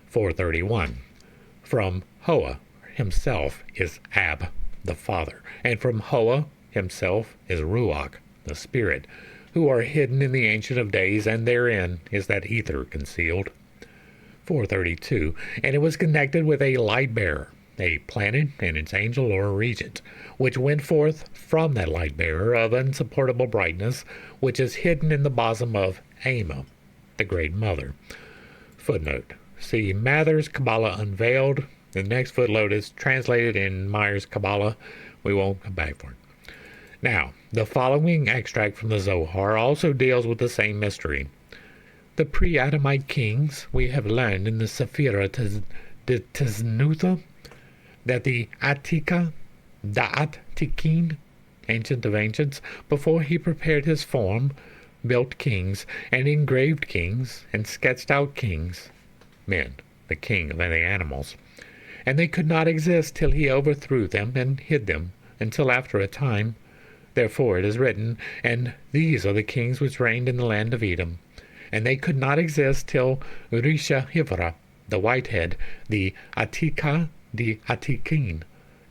431. From Hoa himself is Ab, the Father, and from Hoa himself is Ruach, the Spirit, who are hidden in the Ancient of Days, and therein is that ether concealed. 432. And it was connected with a light bearer, a planet and its angel or regent, which went forth from that light bearer of unsupportable brightness, which is hidden in the bosom of Ama, the Great Mother. Footnote. See Mather's Kabbalah Unveiled. The next footnote is translated in Meyer's Kabbalah. We won't come back for it. Now, the following extract from the Zohar also deals with the same mystery. The pre-Adamite kings, we have learned in the Sephira de Tiznutha, that the Atika, Da'at Tikin, Ancient of Ancients, before he prepared his form, built kings, and engraved kings, and sketched out kings, men, the king of any animals. And they could not exist till he overthrew them and hid them, until after a time. Therefore it is written, and these are the kings which reigned in the land of Edom. And they could not exist till Risha Hivra, the Whitehead, the Atika, the Atikin,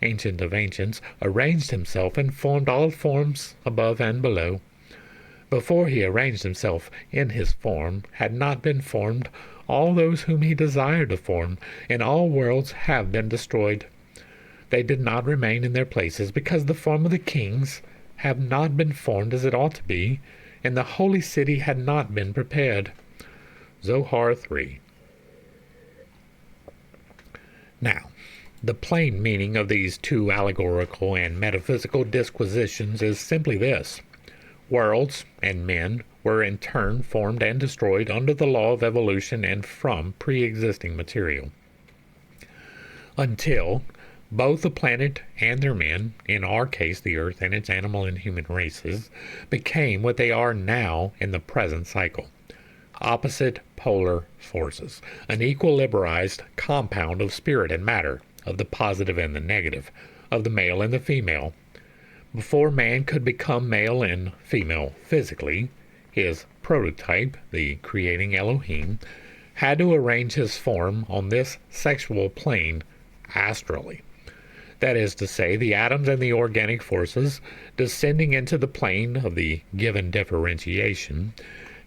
Ancient of Ancients, arranged himself and formed all forms above and below. Before he arranged himself in his form had not been formed all those whom he desired to form, and all worlds have been destroyed. They did not remain in their places, because the form of the kings have not been formed as it ought to be, and the holy city had not been prepared. Zohar 3. Now, the plain meaning of these two allegorical and metaphysical disquisitions is simply this. Worlds and men were in turn formed and destroyed under the law of evolution and from pre-existing material, until both the planet and their men, in our case the earth and its animal and human races, became what they are now in the present cycle. Opposite polar forces, an equilibrized compound of spirit and matter, of the positive and the negative, of the male and the female. Before man could become male and female physically, his prototype, the creating Elohim, had to arrange his form on this sexual plane astrally. That is to say, the atoms and the organic forces, descending into the plane of the given differentiation,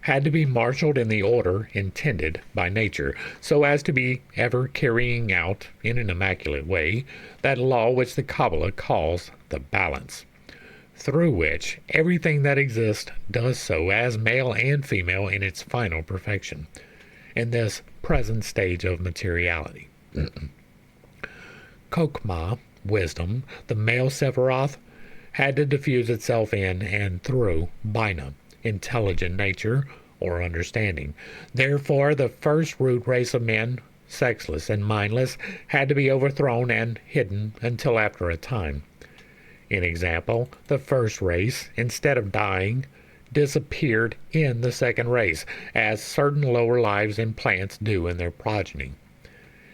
had to be marshaled in the order intended by nature, so as to be ever carrying out, in an immaculate way, that law which the Kabbalah calls the balance, through which everything that exists does so as male and female in its final perfection, in this present stage of materiality. Kokma, wisdom, the male Sephiroth, had to diffuse itself in and through Bina, intelligent nature, or understanding. Therefore, the first root race of men, sexless and mindless, had to be overthrown and hidden until after a time. In example, the first race, instead of dying, disappeared in the second race, as certain lower lives in plants do in their progeny.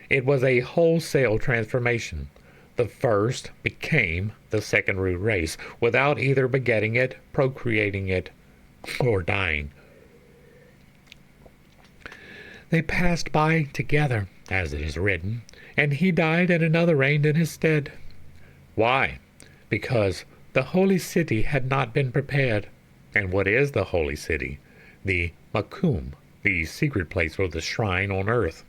It was a wholesale transformation. The first became the second root race, without either begetting it, procreating it, or dying. They passed by together, as it is written, and he died and another reigned in his stead. Why? Because the holy city had not been prepared. And what is the holy city? The Makum, the secret place or the shrine on earth.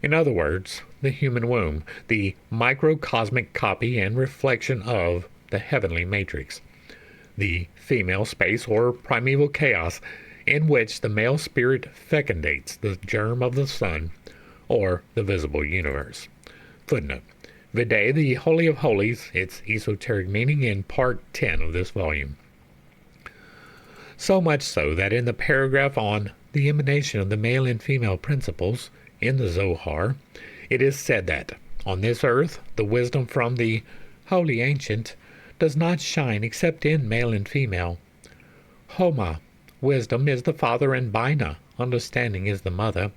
In other words, the human womb, the microcosmic copy and reflection of the heavenly matrix, the female space or primeval chaos in which the male spirit fecundates the germ of the sun or the visible universe. Footnote. Vide the Holy of Holies, its esoteric meaning, in Part 10 of this volume. So much so that in the paragraph on the emanation of the male and female principles in the Zohar, it is said that, on this earth, the wisdom from the Holy Ancient does not shine except in male and female. Homa, wisdom, is the father, and Bina, understanding, is the mother,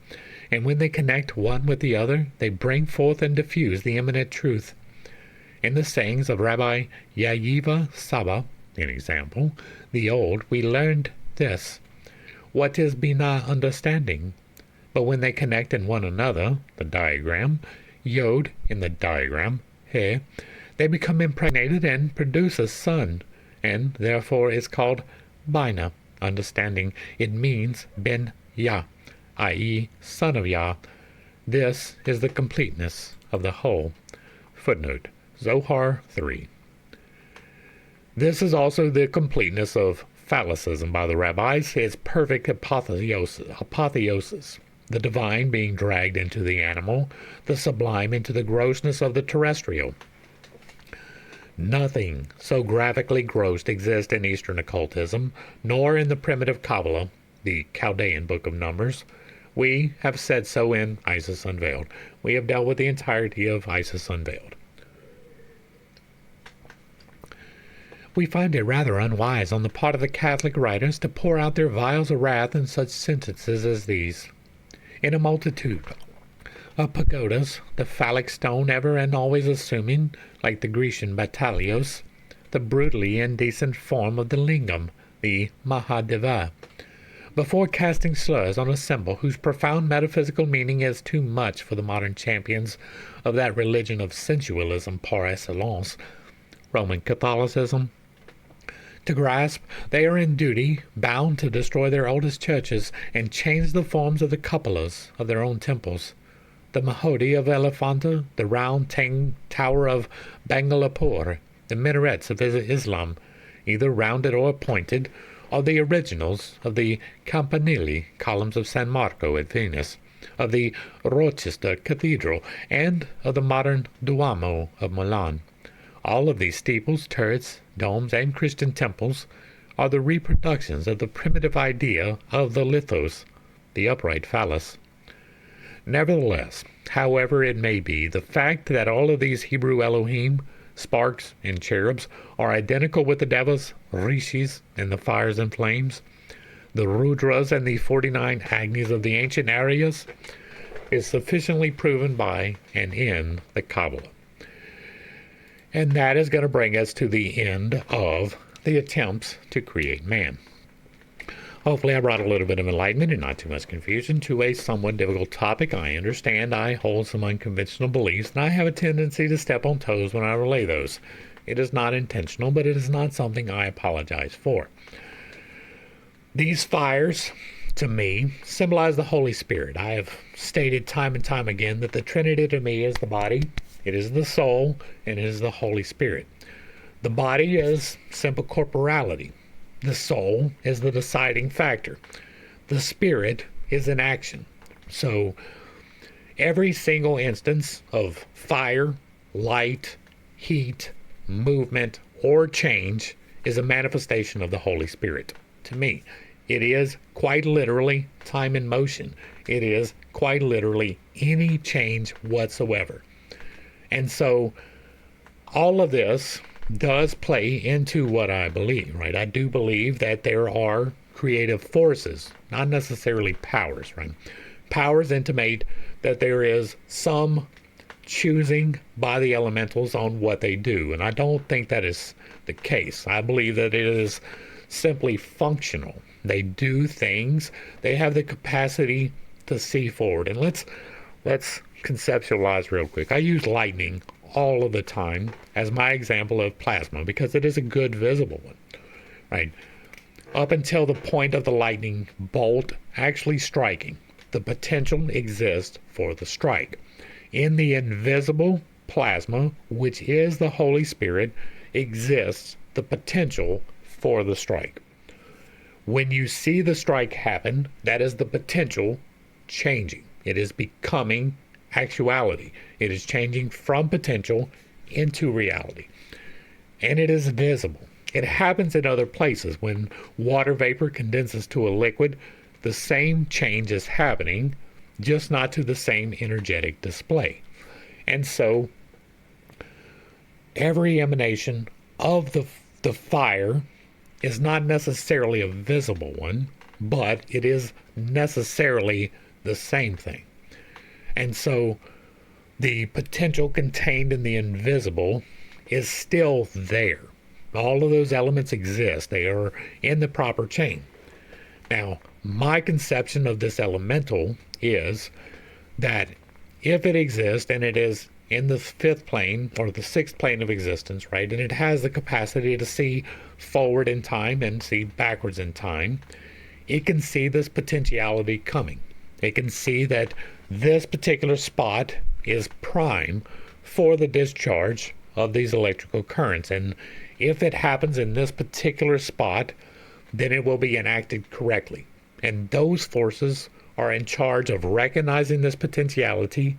and when they connect one with the other, they bring forth and diffuse the immanent truth. In the sayings of Rabbi Yayiva Saba, in example, the old, we learned this: what is Bina, understanding? But when they connect in one another, the diagram, Yod in the diagram, He, they become impregnated and produce a son, and therefore is called Bina, understanding it means Ben Yah, i.e., son of Yah. This is the completeness of the whole. Footnote, Zohar 3. This is also the completeness of phallicism by the rabbis, its perfect apotheosis, the divine being dragged into the animal, the sublime into the grossness of the terrestrial. Nothing so graphically gross exists in Eastern occultism, nor in the primitive Kabbalah, the Chaldean Book of Numbers. We have said so in Isis Unveiled. We have dealt with the entirety of Isis Unveiled. We find it rather unwise on the part of the Catholic writers to pour out their vials of wrath in such sentences as these. In a multitude of pagodas, the phallic stone ever and always assuming, like the Grecian batalios, the brutally indecent form of the lingam, the Mahadeva, before casting slurs on a symbol whose profound metaphysical meaning is too much for the modern champions of that religion of sensualism par excellence, Roman Catholicism, to grasp, they are in duty bound to destroy their oldest churches and change the forms of the cupolas of their own temples. The Mahodi of Elephanta, the round tower of Bangalore, the minarets of Islam, either rounded or pointed, are the originals of the Campanile columns of San Marco at Venice, of the Rochester Cathedral, and of the modern Duomo of Milan. All of these steeples, turrets, domes, and Christian temples are the reproductions of the primitive idea of the lithos, the upright phallus. Nevertheless, however it may be, the fact that all of these Hebrew Elohim, sparks, and cherubs are identical with the devas, rishis, and the fires and flames, the Rudras and the 49 Agnis of the ancient Aryas, is sufficiently proven by and in the Kabbalah. And that is going to bring us to the end of the attempts to create man. Hopefully I brought a little bit of enlightenment and not too much confusion to a somewhat difficult topic. I understand I hold some unconventional beliefs, and I have a tendency to step on toes when I relay those. It is not intentional, but it is not something I apologize for. These fires, to me, symbolize the Holy Spirit. I have stated time and time again that the Trinity to me is the body, it is the soul, and it is the Holy Spirit. The body is simple corporality. The soul is the deciding factor. The spirit is an action. So every single instance of fire, light, heat, movement, or change is a manifestation of the Holy Spirit. To me, it is quite literally time in motion. It is quite literally any change whatsoever. And so all of this does play into what I believe, right? I do believe that there are creative forces, not necessarily powers, right? Powers intimate that there is some choosing by the elementals on what they do, and I don't think that is the case. I believe that it is simply functional. They do things, they have the capacity to see forward. And let's conceptualize real quick. I use lightning all of the time as my example of plasma because it is a good visible one, right? Up until the point of the lightning bolt actually striking, the potential exists for the strike. In the invisible plasma, which is the Holy Spirit, exists the potential for the strike. When you see the strike happen, that is the potential changing. It is becoming actuality. It is changing from potential into reality. And it is visible. It happens in other places. When water vapor condenses to a liquid, the same change is happening, just not to the same energetic display. And so every emanation of the fire is not necessarily a visible one, but it is necessarily the same thing. And so the potential contained in the invisible is still there. All of those elements exist. They are in the proper chain. Now, my conception of this elemental is that if it exists and it is in the fifth plane or the sixth plane of existence, right? And it has the capacity to see forward in time and see backwards in time. It can see this potentiality coming. It can see that this particular spot is prime for the discharge of these electrical currents. And if it happens in this particular spot, then it will be enacted correctly. And those forces are in charge of recognizing this potentiality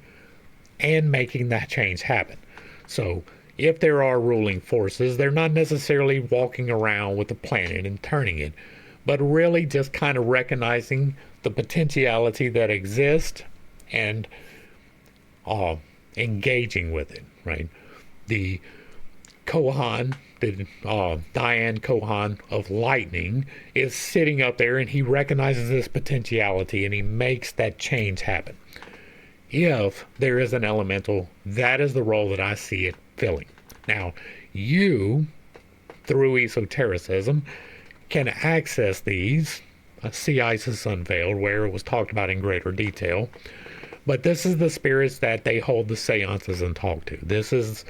and making that change happen. So if there are ruling forces, they're not necessarily walking around with the planet and turning it, but really just kind of recognizing the potentiality that exists and engaging with it, right? The Kohan, the Diane Kohan of lightning, is sitting up there and he recognizes this potentiality and he makes that change happen. If there is an elemental, that is the role that I see it filling. Now, you, through esotericism, can access these. See Isis Unveiled, where it was talked about in greater detail. But this is the spirits that they hold the seances and talk to. This is,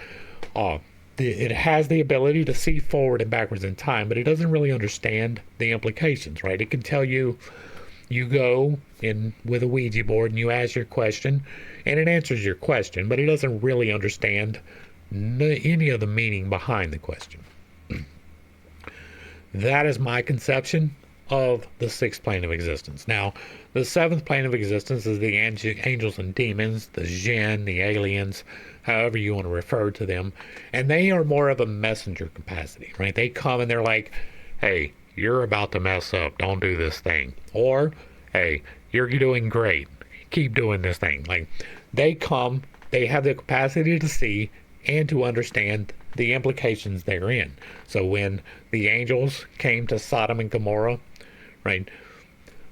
it has the ability to see forward and backwards in time, but it doesn't really understand the implications, right? It can tell you, you go in with a Ouija board and you ask your question, and it answers your question, but it doesn't really understand any of the meaning behind the question. That is my conception of the sixth plane of existence. Now, the seventh plane of existence is the angels and demons, the jinn, the aliens, however you want to refer to them, and they are more of a messenger capacity, right? They come and they're like, hey, you're about to mess up, don't do this thing. Or, hey, you're doing great, keep doing this thing. Like, they come, they have the capacity to see and to understand the implications therein. So when the angels came to Sodom and Gomorrah, right,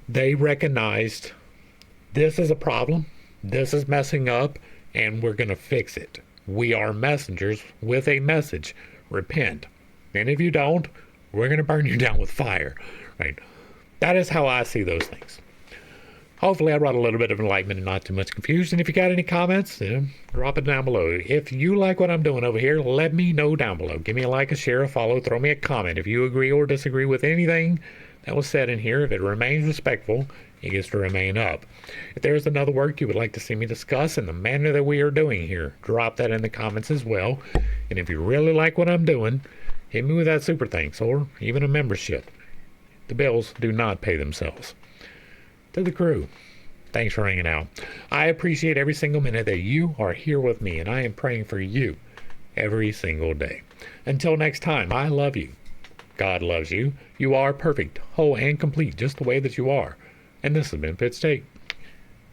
they recognized this is a problem, this is messing up, and we're going to fix it. We are messengers with a message. Repent. And if you don't, we're going to burn you down with fire, right? That is how I see those things. Hopefully I brought a little bit of enlightenment and not too much confusion. If you got any comments, drop it down below. If you like what I'm doing over here, let me know down below. Give me a like, a share, a follow, throw me a comment. If you agree or disagree with anything that was said in here, if it remains respectful, it gets to remain up. If there's another work you would like to see me discuss in the manner that we are doing here, drop that in the comments as well. And if you really like what I'm doing, hit me with that super thanks or even a membership. The bills do not pay themselves. To the crew, thanks for hanging out. I appreciate every single minute that you are here with me, and I am praying for you every single day. Until next time, I love you. God loves you. You are perfect, whole, and complete, just the way that you are. And this has been Pit Steak.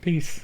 Peace.